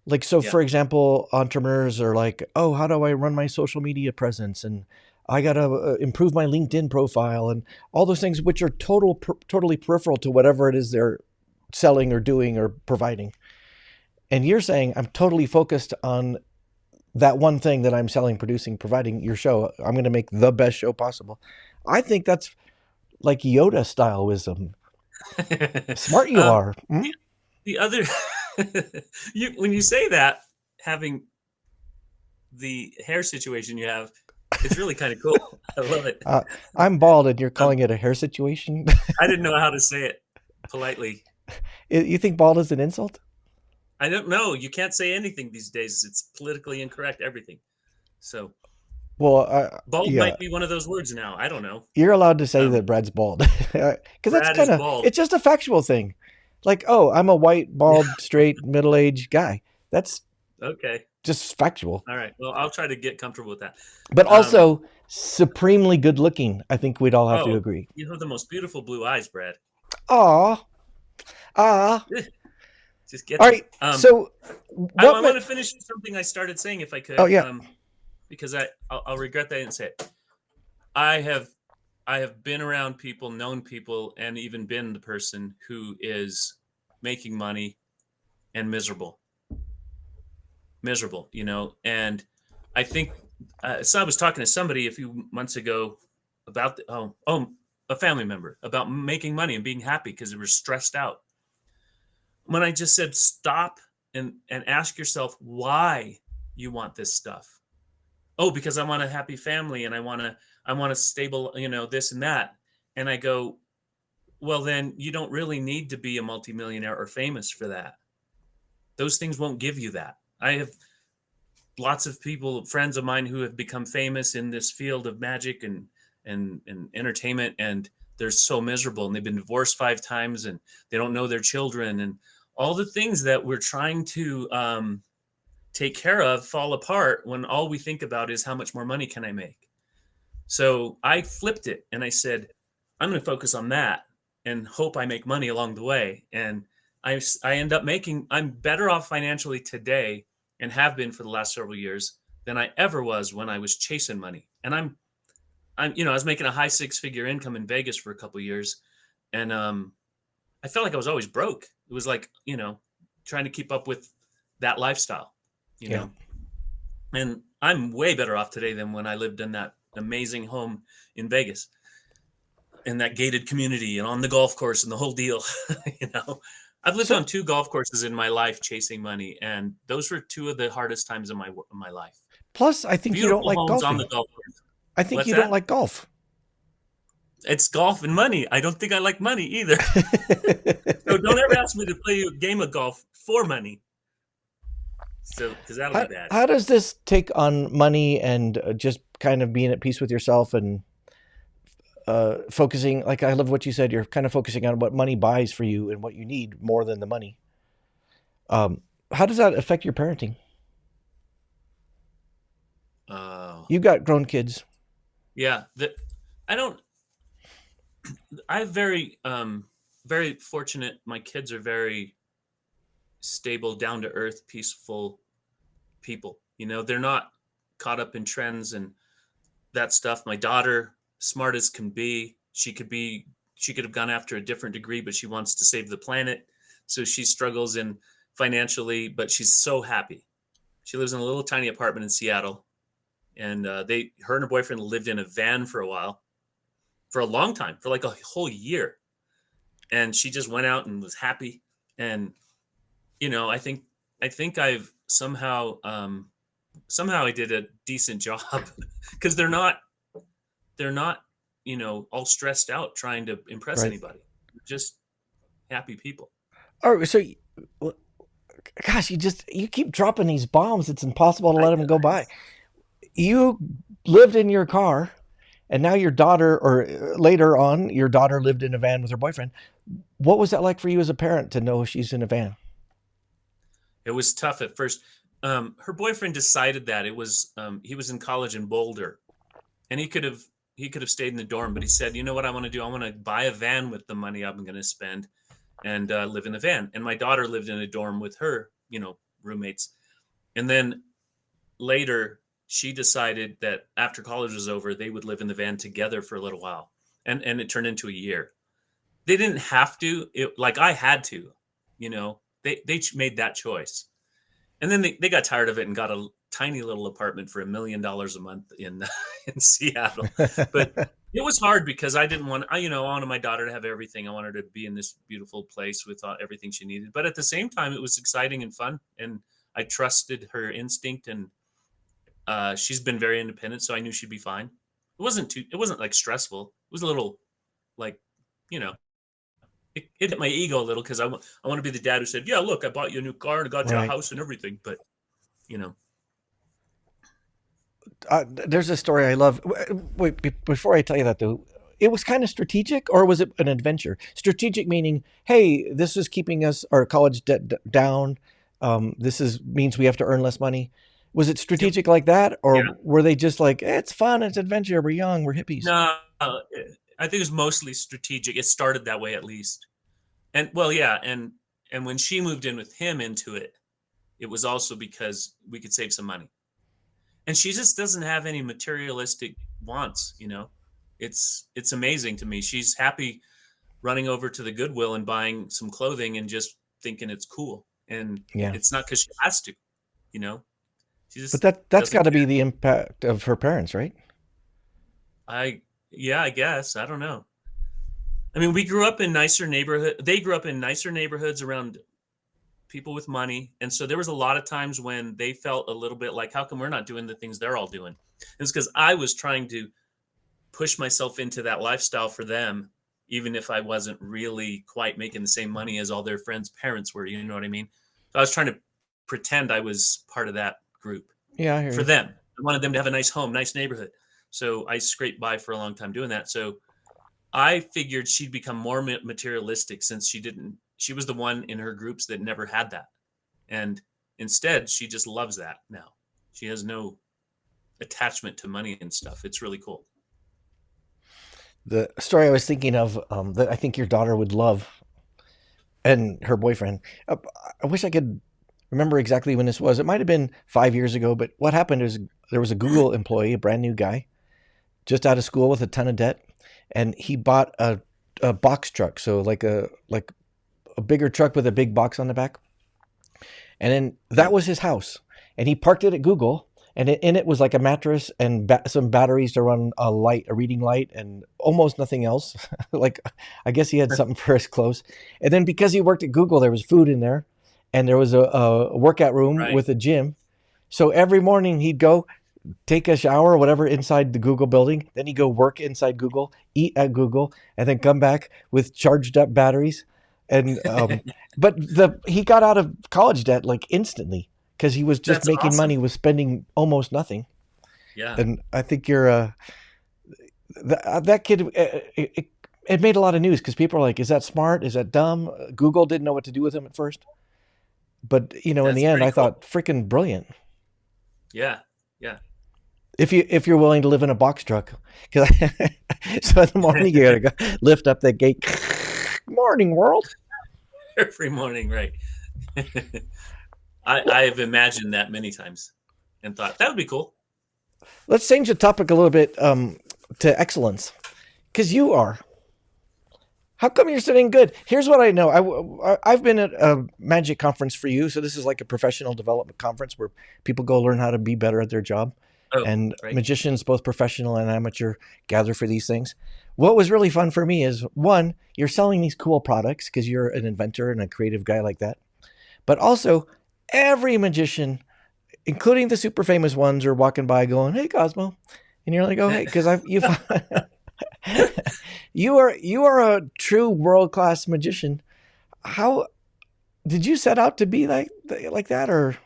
Like, so Yeah. for example, entrepreneurs are like, oh, how do I run my social media presence? And I got to improve my LinkedIn profile and all those things, which are totally peripheral to whatever it is they're selling or doing or providing. And you're saying I'm totally focused on that one thing that I'm selling, producing, providing your show. I'm going to make the best show possible. I think that's like Yoda style wisdom. Smart you um, are. Hmm? the other, when you say that, having the hair situation you have, it's really kind of cool. I love it. Uh, I'm bald and you're Um, calling it a hair situation? I didn't know how to say it politely. You think bald is an insult? I don't know. You can't say anything these days. It's politically incorrect, everything. So Well, bald yeah, might be one of those words now. I don't know. you're allowed to say that Um, Brad's bald because that's Brad is kind of bald. it's just a factual thing. Like, oh, I'm a white, bald, straight, middle-aged guy. That's Okay. just factual. All right. Well, I'll try to get comfortable with that. But Um, also supremely good looking. I think we'd all have to oh, agree. you have the most beautiful blue eyes, Brad. Aw, ah. Just get All them. right. So I what? want to finish something I started saying if I Oh could, yeah. because I'll regret that I didn't say it. I have I have been around people, known people, and even been the person who is making money and miserable. And I think so. I was talking to somebody a few months ago about a family member about making money and being happy because they were stressed out. When I just said stop and ask yourself why you want this stuff. Oh, because I want a happy family and I want a stable, this and that. And I go, well, then you don't really need to be a multimillionaire or famous for that. Those things won't give you that. I have lots of people, friends of mine, who have become famous in this field of magic and entertainment, and they're so miserable, and they've been divorced 5 times, and they don't know their children, and all the things that we're trying to take care of fall apart when all we think about is how much more money can I make. So I flipped it and I said, I'm going to focus on that and hope I make money along the way. And I end up I'm better off financially today and have been for the last several years than I ever was when I was chasing money. And I was making a high six-figure income in Vegas for a couple of years. And I felt like I was always broke. It was like, trying to keep up with that lifestyle, you Yeah. know, and I'm way better off today than when I lived in that amazing home in Vegas, in that gated community and on the golf course and the whole deal. you know, I've lived So on 2 golf courses in my life chasing money, and those were 2 of the hardest times in my life. plus, I think you don't Beautiful like homes on the golfing. golf course. I think What's you don't that? like golf. It's golf and money. I don't think I like money either. So don't ever ask me to play a game of golf for money. So, because that'll be bad. How does this take on money and just kind of being at peace with yourself and focusing? Like, I love what you said. You're kind of focusing on what money buys for you and what you need more than the money. How does that affect your parenting? Oh, You got grown kids. yeah. I don't. I'm very fortunate. My kids are very stable, down to earth, peaceful people. They're not caught up in trends and that stuff. My daughter, smart as can be, she could have gone after a different degree, but she wants to save the planet. So she struggles in financially, but she's so happy. She lives in a little tiny apartment in Seattle, and her and her boyfriend lived in a van for a while, for a long time, for like a whole year, and she just went out and was happy. And I think I've somehow somehow I did a decent job because they're not, all stressed out trying to impress Right. anybody. They're just happy people. Oh, so gosh, you keep dropping these bombs. It's impossible to I, let them go by. You lived in your car, and now your daughter, or later on, your daughter lived in a van with her boyfriend. What was that like for you as a parent to know she's in a van? it was tough at first. Her boyfriend decided that he was in college in Boulder, and he could have stayed in the dorm, but he said, "You know what I want to do? I want to buy a van with the money I'm going to spend, and live in the van." And my daughter lived in a dorm with her, roommates. And then later, she decided that after college was over, they would live in the van together for a little while, and it turned into a year. They didn't have to. Like I had to, They made that choice, and then they got tired of it and got a tiny little apartment for $1 million a month in in Seattle. But it was hard because I didn't want I wanted my daughter to have everything. I wanted her to be in this beautiful place with everything she needed. But at the same time, it was exciting and fun, and I trusted her instinct, and she's been very independent, so I knew she'd be fine. It wasn't like stressful. It was a little like, you know, it hit my ego a little because I want to be the dad who said, "Yeah, look, I bought you a new car and I got you a Right. house and everything." But you know, There's a story I love. Wait, before I tell you that though, it was kind of strategic, or was it an adventure? Strategic meaning, hey, this is keeping us our college debt down. This is means we have to earn less money. Was it yep, strategic like that, or yeah, were they just like, it's fun, it's adventure, we're young, we're hippies? no, I think it was mostly strategic. It started that way at least, and well, yeah, and when she moved in with him into it, it was also because we could save some money. And she just doesn't have any materialistic wants. It's amazing to me. She's happy running over to the Goodwill and buying some clothing and just thinking it's cool. And Yeah, it's not because she has to, you know. She but just that's got doesn't to be care. the impact of her parents, right? I Yeah, I guess. I don't know. I mean, we grew up in nicer neighborhood. They grew up in nicer neighborhoods around people with money. And so there was a lot of times when they felt a little bit like, how come we're not doing the things they're all doing? And it's because I was trying to push myself into that lifestyle for them, even if I wasn't really quite making the same money as all their friends' parents were. You know what I mean? So I was trying to pretend I was part of that group Yeah, I hear for you. them. I wanted them to have a nice home, nice neighborhood. So I scraped by for a long time doing that. So I figured she'd become more materialistic since she didn't. She was the one in her groups that never had that, and instead, she just loves that now. She has no attachment to money and stuff. It's really cool. The story I was thinking of, that I think your daughter would love, and her boyfriend. Uh, I wish I could remember exactly when this was. It might have been 5 years ago, but what happened is there was a Google employee, a brand new guy, just out of school with a ton of debt, and he bought a box truck, so like a bigger truck with a big box on the back, and then that Yeah. was his house, and he parked it at Google. And in it was like a mattress and some batteries to run a reading light, and almost nothing else. Like, I guess he had something for his clothes. And then because he worked at Google, there was food in there, and there was a workout room Right. with a gym. So every morning he'd go take a shower or whatever inside the Google building. Then he'd go work inside Google, eat at Google, and then come back with charged up batteries. And but he got out of college debt like instantly because he was just That's making awesome. money with spending almost nothing. Yeah. And I think you're that kid. It made a lot of news because people are like, "Is that smart? Is that dumb?" Google didn't know what to do with him at first, but in That's the end, pretty I cool. thought freaking brilliant. Yeah. Yeah. If you're willing to live in a box truck, 'cause so in the morning you gotta go lift up that gate. Morning world. Every morning, right. I've imagined that many times and thought that would be cool. Let's change the topic a little bit, to excellence, because you are. How come you're sitting good? Here's what I know. I've been at a magic conference for you, so this is like a professional development conference where people go learn how to be better at their job, Oh, and right. magicians, both professional and amateur, gather for these things. What was really fun for me is one, you're selling these cool products because you're an inventor and a creative guy like that, but also every magician including the super famous ones, are walking by going, "Hey, Cosmo," and you're like, "Oh, hey," because you've you are a true world class magician. How did you set out to be like that, or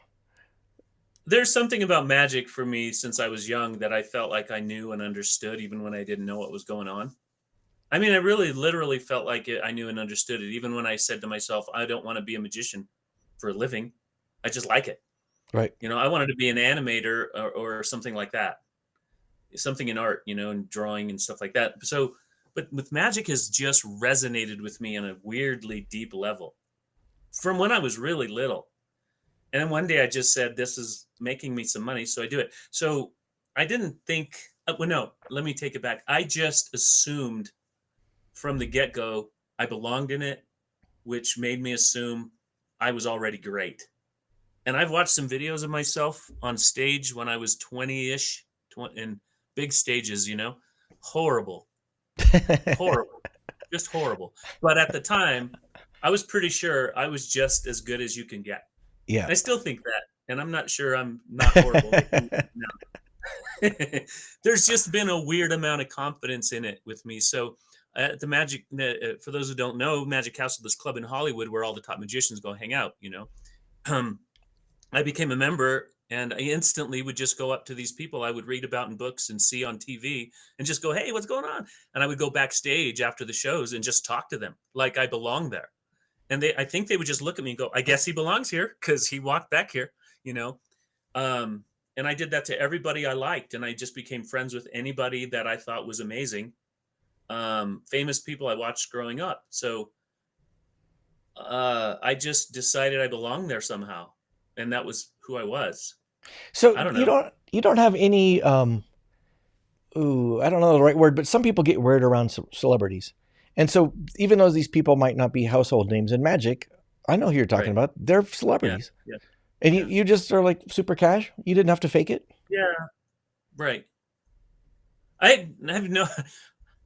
There's something about magic for me since I was young that I felt like I knew and understood even when I didn't know what was going on. I mean, I really literally felt like I knew and understood it even when I said to myself, I don't want to be a magician for a living. I just like it. right? I wanted to be an animator or something like that. Something in art, and drawing and stuff like that. So, but with magic has just resonated with me on a weirdly deep level from when I was really little. And then one day I just said, this is making me some money. So I do it. So I didn't think, well, no, let me take it back. I just assumed from the get go, I belonged in it, which made me assume I was already great. And I've watched some videos of myself on stage when I was 20 ish in big stages, horrible, horrible, just horrible. But at the time, I was pretty sure I was just as good as you can get. Yeah. I still think that, and I'm not sure I'm not horrible like you now. There's just been a weird amount of confidence in it with me. So at the Magic, for those who don't know, Magic Castle, this club in Hollywood where all the top magicians go hang out. Um, I became a member, and I instantly would just go up to these people I would read about in books and see on TV, and just go, "Hey, what's going on?" And I would go backstage after the shows and just talk to them like I belonged there. And I think they would just look at me and go, "I guess he belongs here because he walked back here," you know. And I did that to everybody I liked, and I just became friends with anybody that I thought was amazing. Famous people I watched growing up. So I just decided I belonged there somehow, and that was who I was. So I don't you know. don't have any ooh, I don't know the right word, but some people get weird around celebrities. And so even though these people might not be household names in magic, I know who you're talking Right. about. They're Yeah. celebrities. Yeah. And you, Yeah. you just are like super cash. You didn't have to fake it. Yeah. Right. I have no.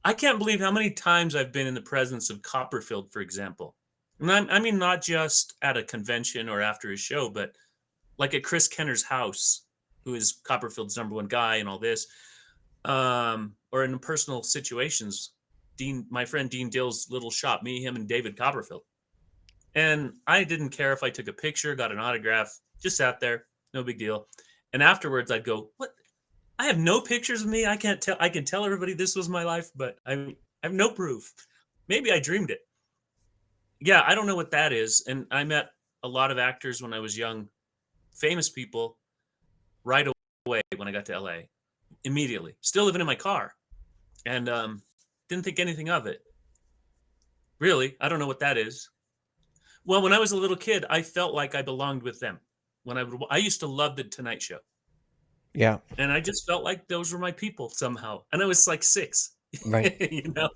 I can't believe how many times I've been in the presence of Copperfield, for example. And I mean, not just at a convention or after his show, but like at Chris Kenner's house, who is Copperfield's number one guy and all this, or in personal situations. My friend Dean Dill's little shop, me, him, and David Copperfield. And I didn't care if I took a picture, got an autograph, just sat there, no big deal. And afterwards, I'd go, "What? I have no pictures of me. I can't tell. I can tell everybody this was my life, but I have no proof. Maybe I dreamed it." Yeah, I don't know what that is. And I met a lot of actors when I was young, famous people, right away when I got to LA. Immediately, still living in my car, and didn't think anything of it. Really, I don't know what that is. Well, when I was a little kid, I felt like I belonged with them. I used to love the Tonight Show, Yeah. and I just felt like those were my people somehow. And I was like 6, Right. you know.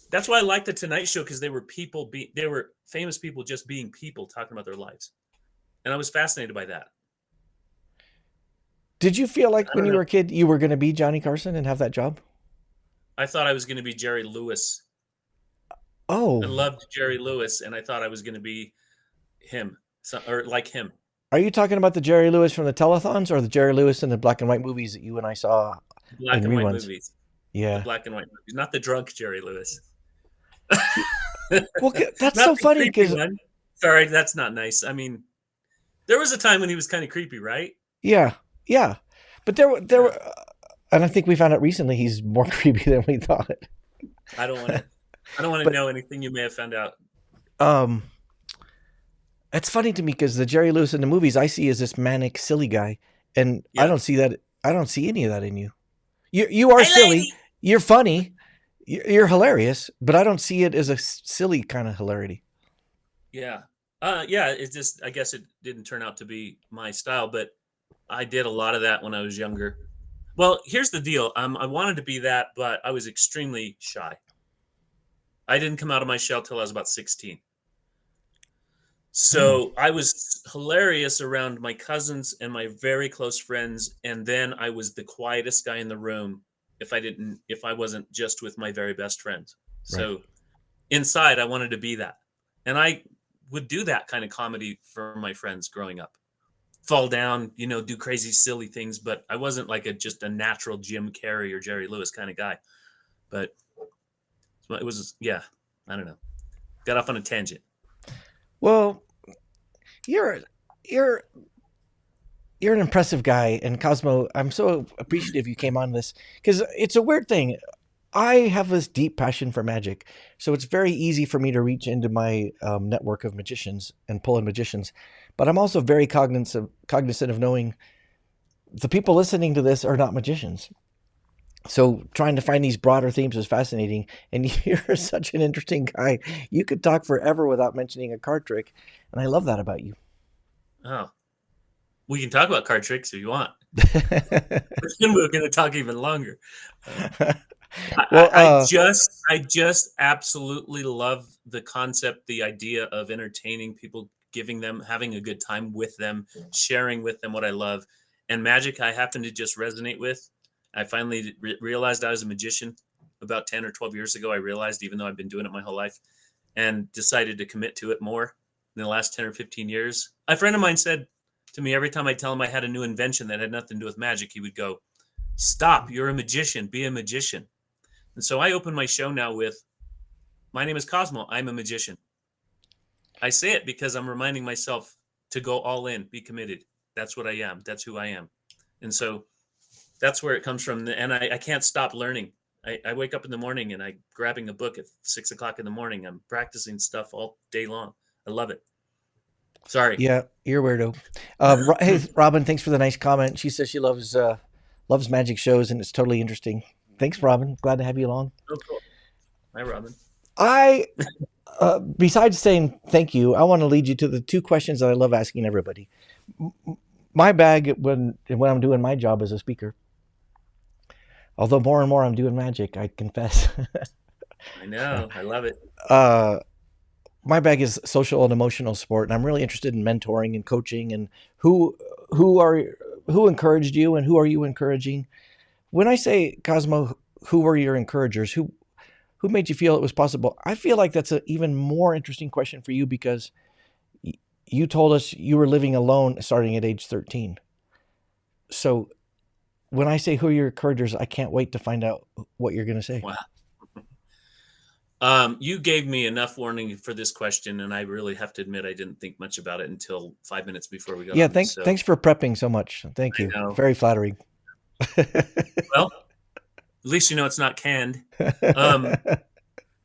That's why I like the Tonight Show because they were famous people just being people talking about their lives, and I was fascinated by that. Did you feel like I when don't you know. were a kid you were going to be Johnny Carson and have that job? I thought I was going to be Jerry Lewis. I Oh, loved Jerry Lewis, and I thought I was going to be him, or like him. are you talking about the Jerry Lewis from the telethons or the Jerry Lewis in the black and white movies that you and I saw in Black and white reruns? movies. The Yeah. black and white movies, not the drunk Jerry Lewis. Well, that's Not so the funny creepy because one. Sorry, that's not nice. I mean, there was a time when he was kinda creepy, right? yeah, yeah. But there Yeah. were, and I think we found out recently he's more creepy than we thought. I don't wanna But know anything you may have found out. um, it's funny to me because the Jerry Lewis in the movies I see is this manic, silly guy, and I Yeah. don't see that. I don't see any of that in you. You are "Hey, silly. lady!" You're funny. You're hilarious, but I don't see it as a silly kind of hilarity. Yeah. Yeah, it just I guess it didn't turn out to be my style, but I did a lot of that when I was younger. Well, here's the deal, I wanted to be that, but I was extremely shy. I didn't come out of my shell till I was about 16. Hmm. So I was hilarious around my cousins and my very close friends, and then I was the quietest guy in the room if I wasn't just with my very best friends. Right. So inside, I wanted to be that, and I would do that kind of comedy for my friends growing up. fall down, do crazy, silly things. But I wasn't like just a natural Jim Carrey or Jerry Lewis kind of guy. But it was, yeah, I don't know. Got off on a tangent. Well, you're you're you're an impressive guy, and Cosmo, I'm so appreciative you came on this because it's a weird thing. I have this deep passion for magic, so it's very easy for me to reach into my network of magicians and pull in magicians. But I'm also very cognizant of knowing the people listening to this are not magicians. So trying to find these broader themes is fascinating. And you're such an interesting guy. You could talk forever without mentioning a card trick, and I love that about you. Oh, we can talk about card tricks if you want. Then we're going to talk even longer. Well, I just absolutely love the concept, the idea of entertaining people, giving them, having a good time with them, sharing with them what I love. And magic, I happen to just resonate with. I finally realized I was a magician about 10 or 12 years ago. I realized, even though I've been doing it my whole life, and decided to commit to it more in the last 10 or 15 years. A friend of mine said to me, every time I tell him I had a new invention that had nothing to do with magic, he would go, "Stop, you're a magician, be a magician." And so I open my show now with, "My name is Cosmo, I'm a magician." I say it because I'm reminding myself to go all in, be committed. That's what I am. That's who I am. And so that's where it comes from. And I can't stop learning. I wake up in the morning and I'm grabbing a book at 6 o'clock in the morning. I'm practicing stuff all day long. I love it. Sorry. yeah, you're a weirdo. Hey, Robin, thanks for the nice comment. She says she loves magic shows and it's totally interesting. Thanks, Robin. Glad to have you along. Oh, cool. Hi, Robin. I besides saying thank you, I want to lead you to the two questions that I love asking everybody. My bag when I'm doing my job as a speaker, although more and more I'm doing magic, I confess. I know. I love it. uh, my bag is social and emotional support, and I'm really interested in mentoring and coaching and who who are who encouraged you and who are you encouraging. When I say Cosmo, who were your encouragers? Who made you feel it was possible? I feel like that's an even more interesting question for you because you told us you were living alone starting at age 13. So when I say who are your encouragers, I can't wait to find out what you're going to say. Wow. You gave me enough warning for this question, and I really have to admit I didn't think much about it until 5 minutes before we got Yeah, on this. So thanks for prepping so much. Thank I you. know. Very flattering. Well, at least you know it's not canned. Um,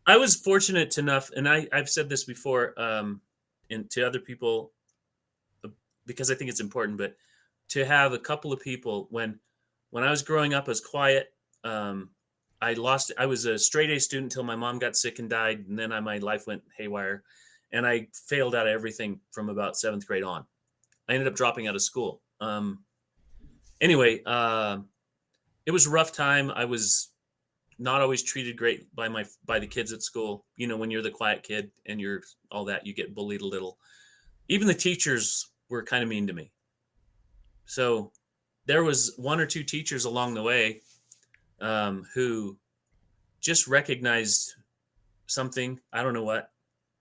I was fortunate enough, and I've said this before, and to other people, uh, because I think it's important, but to have a couple of people when I was growing up, I was quiet. Um, I was a straight A student until my mom got sick and died, and then my life went haywire, and I failed out of everything from about seventh grade on. I ended up dropping out of school. Anyway, it was a rough time. I was not always treated great by the kids at school. When you're the quiet kid and you're all that, you get bullied a little. Even the teachers were kind of mean to me. So there was one or two teachers along the way who just recognized something. I don't know what.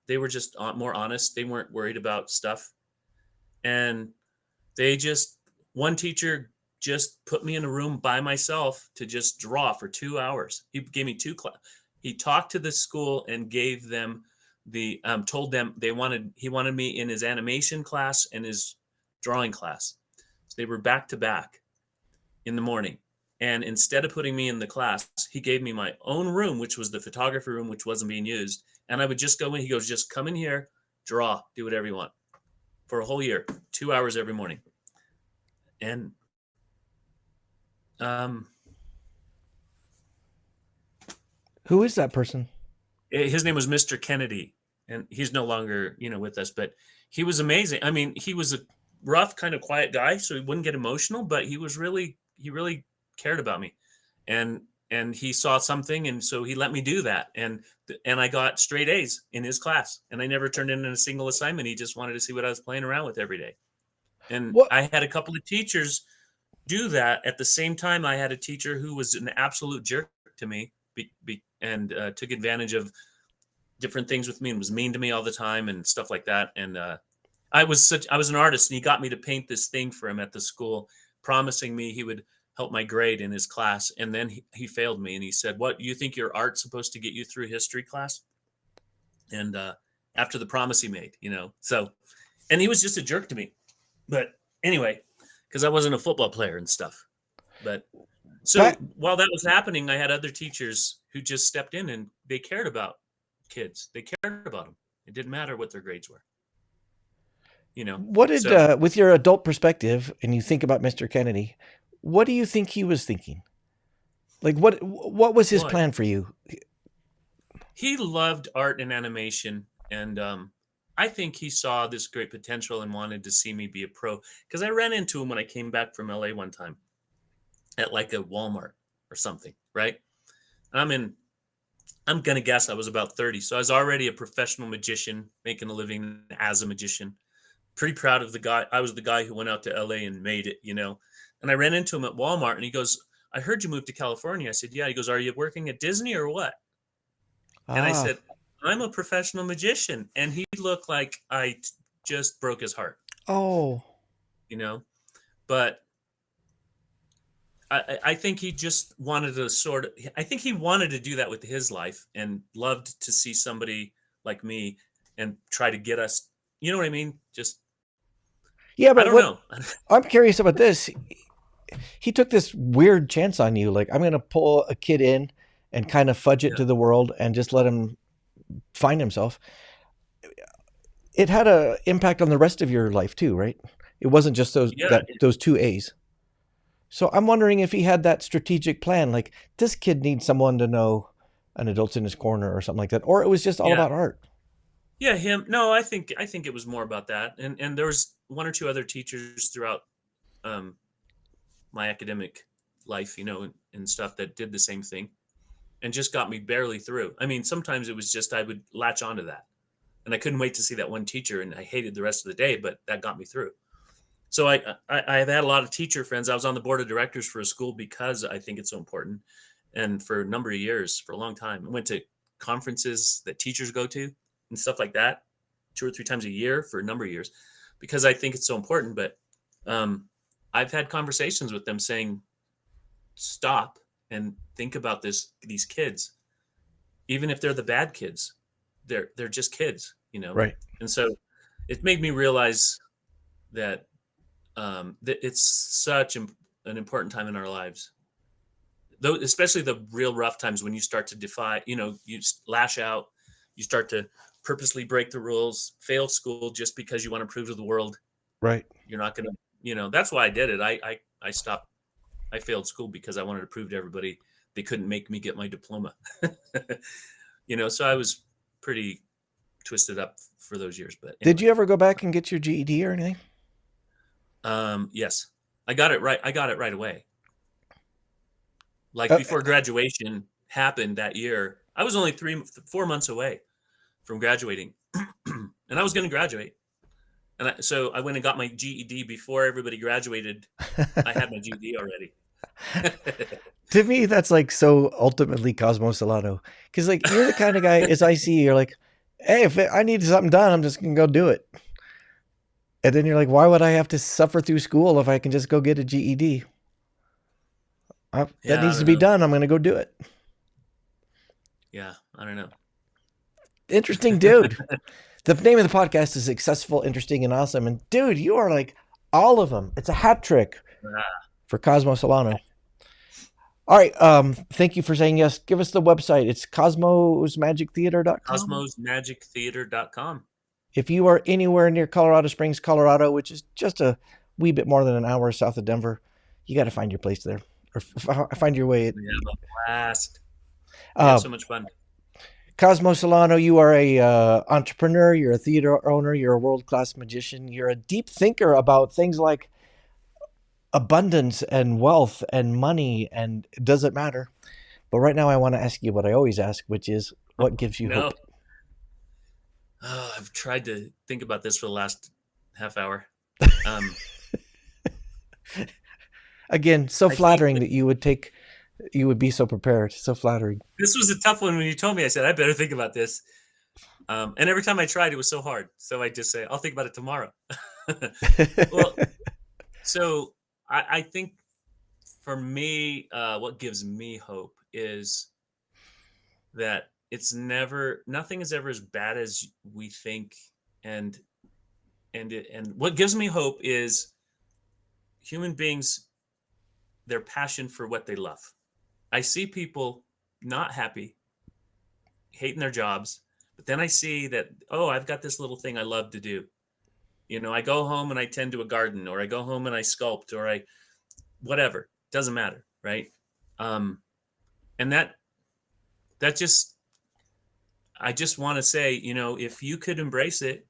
They were just more honest. They weren't worried about stuff. And they just, one teacher just put me in a room by myself to just draw for 2 hours. He gave me he talked to the school and gave them told them he wanted me in his animation class and his drawing class. So they were back to back in the morning. And instead of putting me in the class, he gave me my own room, which was the photography room, which wasn't being used. And I would just go in. He goes, "Just come in here, draw, do whatever you want," for a whole year, 2 hours every morning. And um, Who is that person? his name was Mr. Kennedy, and he's no longer, with us, but he was amazing. I mean, he was a rough, kind of quiet guy, so he wouldn't get emotional, but he really cared about me, and he saw something, and so he let me do that, and I got straight A's in his class, and I never turned in a single assignment. He just wanted to see what I was playing around with every day, and What? I had a couple of teachers do that at the same time. I had a teacher who was an absolute jerk to me, and took advantage of different things with me and was mean to me all the time and stuff like that. And I was an artist, and he got me to paint this thing for him at the school, promising me he would help my grade in his class. And then he failed me, and he said, "What, you think your art's supposed to get you through history class?" And after the promise he made, so, and he was just a jerk to me. But anyway, because I wasn't a football player and stuff. But so That while that was happening, I had other teachers who just stepped in, and they cared about kids. They cared about them. It didn't matter what their grades were, what did so with your adult perspective, and you think about Mr. Kennedy, what do you think he was thinking? Like what was his what plan for you? he loved art and animation, and I think he saw this great potential and wanted to see me be a pro, because I ran into him when I came back from LA one time at like a Walmart or something, right? And I'm gonna guess I was about 30, so I was already a professional magician, making a living as a magician. Pretty proud of the guy. I was the guy who went out to LA and made it. And I ran into him at Walmart, and he goes, "I heard you moved to California." I said, "Yeah." He goes, "Are you working at Disney or what?" And I Ah, said, "I'm a professional magician." And he looked like just broke his heart, oh, you know? But I think he just wanted to I think he wanted to do that with his life, and loved to see somebody like me and try to get us, you know what I mean? Just, yeah. I But don't what know. I'm curious about this, he took this weird chance on you. Like, I'm going to pull a kid in and kind of fudge it Yeah. to the world and just let him find himself. It had a impact on the rest of your life too, right? It wasn't just Yeah. those two A's. So I'm wondering if he had that strategic plan, like this kid needs someone to know an adult's in his corner or something like that, or it was just all Yeah. about art. Yeah, him. No, I think it was more about that. And there was one or two other teachers throughout um my academic life, and stuff, that did the same thing and just got me barely through. I mean, sometimes it was just I would latch onto that. And I couldn't wait to see that one teacher, and I hated the rest of the day, but that got me through. So I've had a lot of teacher friends. I was on the board of directors for a school because I think it's so important. And for a number of years, for a long time, I went to conferences that teachers go to and stuff like that, 2 or 3 times a year for a number of years, because I think it's so important. But um, I've had conversations with them saying, stop and think about these kids, even if they're the bad kids, they're just kids. Right. And so it made me realize that that it's such an important time in our lives, though, especially the real rough times when you start to defy, you lash out, you start to purposely break the rules, fail school just because you want to prove to the world Right. you're not going to. That's why I did it. I stopped. I failed school because I wanted to prove to everybody they couldn't make me get my diploma. So I was pretty twisted up for those years. But Did anyway, you ever go back and get your GED or anything? yes, I got it right. I got it right away. Like Uh, before graduation happened that year, I was only 4 months away from graduating, and I was going to graduate. And so I went and got my GED before everybody graduated. I had my GED already. to me, that's like so ultimately Cosmo Solano, because like you're the kind of guy, as I see, you're like, hey, if I need something done, I'm just gonna go do it. And then you're like, why would I have to suffer through school if I can just go get a GED? That Yeah, I needs to don't be know. done. I'm going to go do it. Yeah, I don't know. Interesting, dude. The name of the podcast is Successful, Interesting, and Awesome. And dude, you are like all of them. It's a hat trick for Cosmo Solano. All right. Thank you for saying yes. Give us the website. It's cosmosmagictheater.com. CosmosMagicTheater.com. If you are anywhere near Colorado Springs, Colorado, which is just a wee bit more than an hour south of Denver, you got to find your place there or find your way. We have a blast. We have Uh, so much fun. Cosmo Solano, you are a entrepreneur, you're a theater owner, you're a world-class magician, you're a deep thinker about things like abundance and wealth and money, and it doesn't matter. But right now I want to ask you what I always ask, which is what gives you No, hope? I've tried to think about this for the last half hour. Um, Again, so I think flattering that you would be so prepared. So flattering. this was a tough one when you told me. I said I better think about this. And every time I tried, it was so hard. So I just say, I'll think about it tomorrow. Well, so I think for me, what gives me hope is that nothing is ever as bad as we think. And, and what gives me hope is human beings, their passion for what they love. I see people not happy, hating their jobs, but then I see that, oh, I've got this little thing I love to do. I go home and I tend to a garden, or I go home and I sculpt, or I whatever. Doesn't matter, right? Um, and that just I just want to say, if you could embrace it,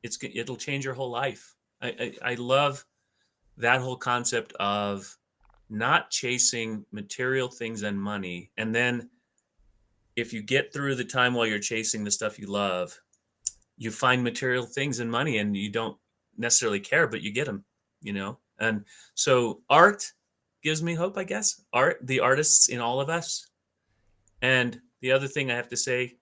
it'll change your whole life. I love that whole concept of not chasing material things and money, and then if you get through the time while you're chasing the stuff you love, you find material things and money, and you don't necessarily care, but you get them. And so art gives me hope, I guess. The artists in all of us. And the other thing I have to say,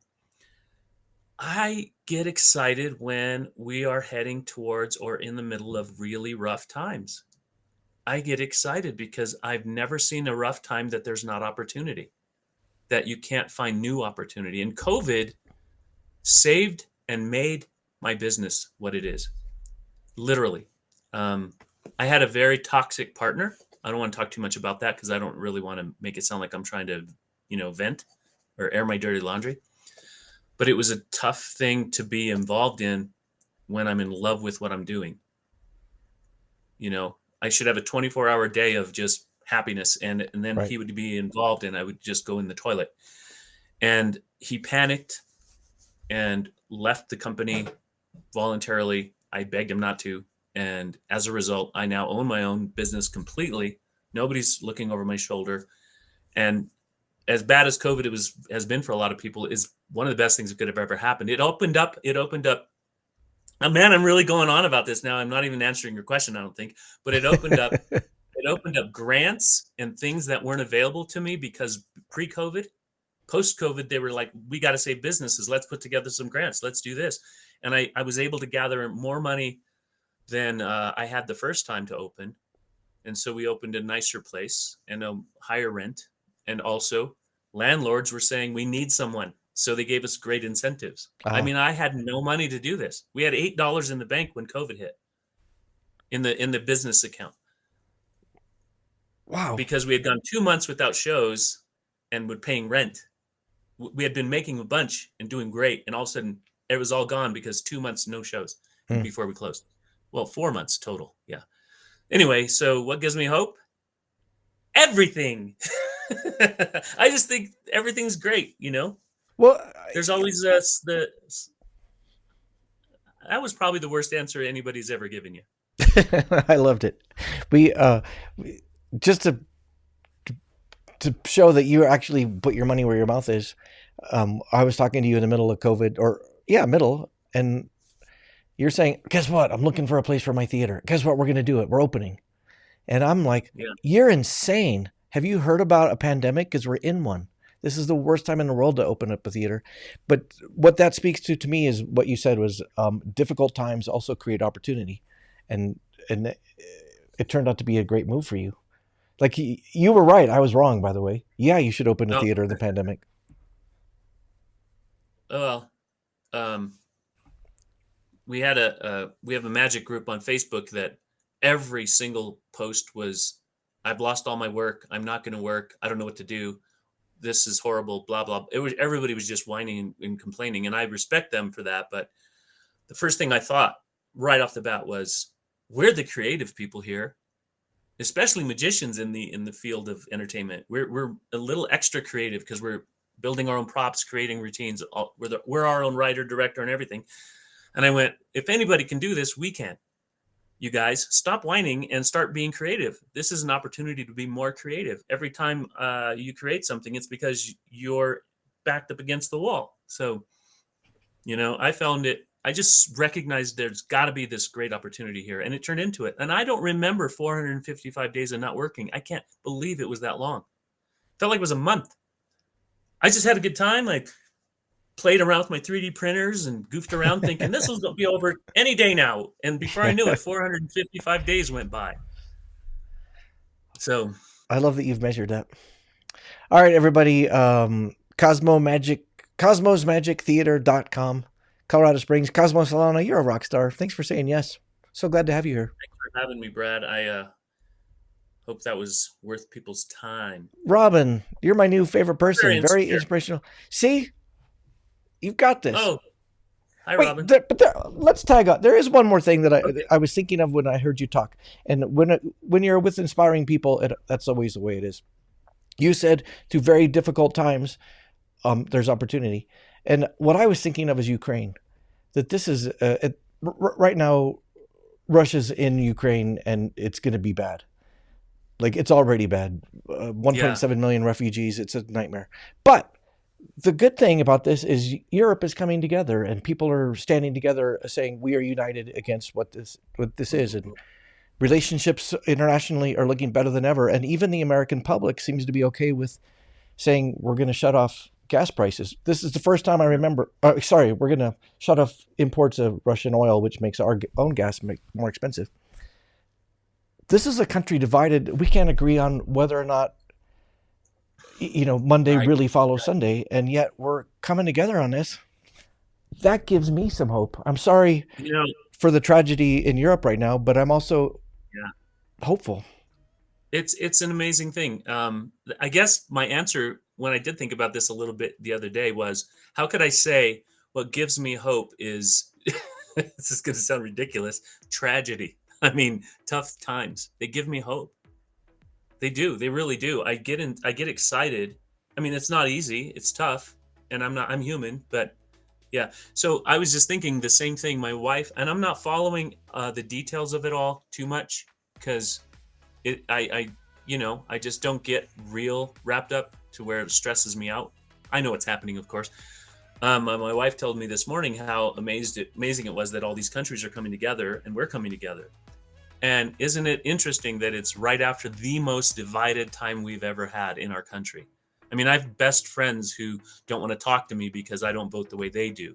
I get excited when we are heading towards or in the middle of really rough times. I get excited because I've never seen a rough time that there's not opportunity, that you can't find new opportunity. And COVID saved and made my business what it is, literally. Um, I had a very toxic partner. I don't want to talk too much about that because I don't really want to make it sound like I'm trying to, vent or air my dirty laundry. But it was a tough thing to be involved in when I'm in love with what I'm doing. I should have a 24-hour day of just happiness, and then Right. he would be involved and I would just go in the toilet. And he panicked and left the company voluntarily. I begged him not to. And as a result, I now own my own business completely. Nobody's looking over my shoulder. And as bad as COVID has been for a lot of people, is one of the best things that could have ever happened. It opened up. Oh, man, I'm really going on about this now. I'm not even answering your question, I don't think. But it opened up grants and things that weren't available to me because pre-COVID, post-COVID, they were like, we got to save businesses. Let's put together some grants. Let's do this. And I was able to gather more money than I had the first time to open. And so we opened a nicer place and a higher rent. And also, landlords were saying, we need someone. So they gave us great incentives. I Ah, mean, I had no money to do this. We had $8 in the bank when COVID hit, in the business account, wow. because we had gone 2 months without shows and were paying rent. We had been making a bunch and doing great, and all of a sudden it was all gone because 2 months no shows Hmm. before we closed. Well, 4 months total. Yeah. Anyway, so what gives me hope? Everything. I just think everything's great. Well, There's always that was probably the worst answer anybody's ever given you. I loved it. We just to show that you actually put your money where your mouth is. I was talking to you in the middle of COVID, or yeah, middle, and you're saying, "Guess what? I'm looking for a place for my theater. Guess what? We're going to do it. We're opening." And I'm like, Yeah. "You're insane. Have you heard about a pandemic? Because we're in one. This is the worst time in the world to open up a theater." But what that speaks to me is what you said was difficult times also create opportunity, and and it turned out to be a great move for you. Like you were right. I was wrong, by the way. Yeah, you should open a Oh, theater in the pandemic. well, um, we have a magic group on Facebook that every single post was, I've lost all my work. I'm not going to work. I don't know what to do. This is horrible. Blah blah. Everybody was just whining and complaining, and I respect them for that. But the first thing I thought right off the bat was, we're the creative people here, especially magicians in the field of entertainment. We're a little extra creative because we're building our own props, creating routines. We're our own writer, director, and everything. And I went, if anybody can do this, we can. You guys, stop whining and start being creative. This is an opportunity to be more creative. Every time you create something, it's because you're backed up against the wall. So, I found it. I just recognized there's got to be this great opportunity here, and it turned into it. And I don't remember 455 days of not working. I can't believe it was that long. Felt like it was a month. I just had a good time. Like, played around with my 3D printers and goofed around thinking this was going to be over any day now. And before I knew it, 455 days went by. So I love that you've measured that. All right, everybody. Cosmosmagictheater.com, Colorado Springs. Cosmo Solano, you're a rock star. Thanks for saying yes. So glad to have you here. thanks for having me, Brad. I hope that was worth people's time. Robin, you're my new favorite person. Very Very insecure. inspirational. See, you've got this. Oh, hi, Wait, Robin. let's tag on. There is one more thing that Okay. I was thinking of when I heard you talk. And when you're with inspiring people, that's always the way it is. You said through very difficult times, there's opportunity. And what I was thinking of is Ukraine. That this is right now, Russia's in Ukraine, and it's going to be bad. Like, it's already bad. 1.7 million refugees. It's a nightmare. But the good thing about this is Europe is coming together, and people are standing together, saying we are united against what this is, and relationships internationally are looking better than ever. And even the American public seems to be okay with saying we're going to shut off gas prices. This is the first time I remember. We're going to shut off imports of Russian oil, which makes our own gas more expensive. This is a country divided. We can't agree on whether or not, Monday really follows Sunday, and yet we're coming together on this. That gives me some hope. I'm sorry for the tragedy in Europe right now, but I'm also hopeful. It's an amazing thing. I guess my answer when I did think about this a little bit the other day was, how could I say what gives me hope is, this is going to sound ridiculous, tragedy. I mean, tough times. They give me hope. They do. They really do. I get excited. I mean, it's not easy. It's tough, and I'm human, but yeah. So I was just thinking the same thing. My wife, and I'm not following the details of it all too much because I just don't get real wrapped up to where it stresses me out. I know what's happening, of course. My wife told me this morning how amazing it was that all these countries are coming together and we're coming together. And isn't it interesting that it's right after the most divided time we've ever had in our country? I mean, I have best friends who don't want to talk to me because I don't vote the way they do.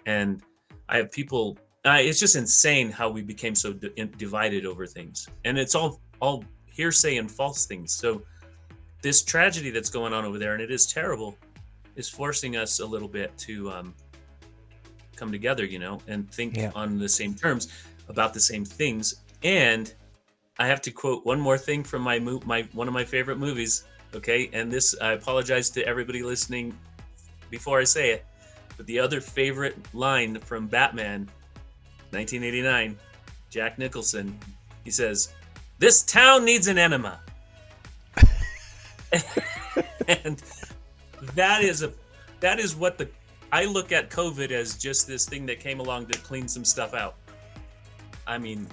And I have people, it's just insane how we became so divided over things. And it's all hearsay and false things. So this tragedy that's going on over there, and it is terrible, is forcing us a little bit to come together, and think on the same terms about the same things. And I have to quote one more thing from my one of my favorite movies. Okay, and this, I apologize to everybody listening before I say it, but the other favorite line from Batman, 1989, Jack Nicholson, he says, "This town needs an enema." And that is what I look at COVID as, just this thing that came along to clean some stuff out. I mean,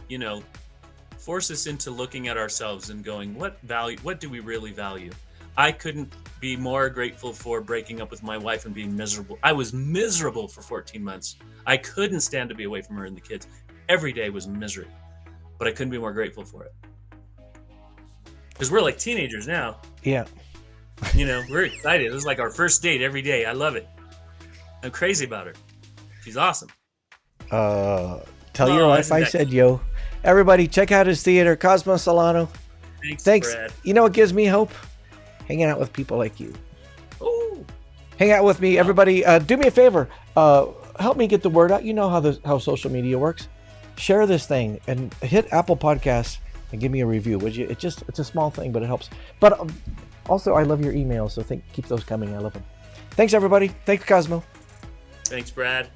force us into looking at ourselves and going, what do we really value? I couldn't be more grateful for breaking up with my wife and being miserable. I was miserable for 14 months. I couldn't stand to be away from her and the kids. Every day was misery, but I couldn't be more grateful for it. Because we're like teenagers now. Yeah. We're excited. It was like our first date every day. I love it. I'm crazy about her. She's awesome. Tell your wife I said yo. Everybody, check out his theater, Cosmo Solano. Thanks, Brad. You know what gives me hope? Hanging out with people like you. Ooh. Hang out with me, everybody. Do me a favor. Help me get the word out. You know how social media works. Share this thing and hit Apple Podcasts and give me a review, would you? It's a small thing, but it helps. But also, I love your emails, so keep those coming. I love them. Thanks, everybody. Thanks, Cosmo. Thanks, Brad.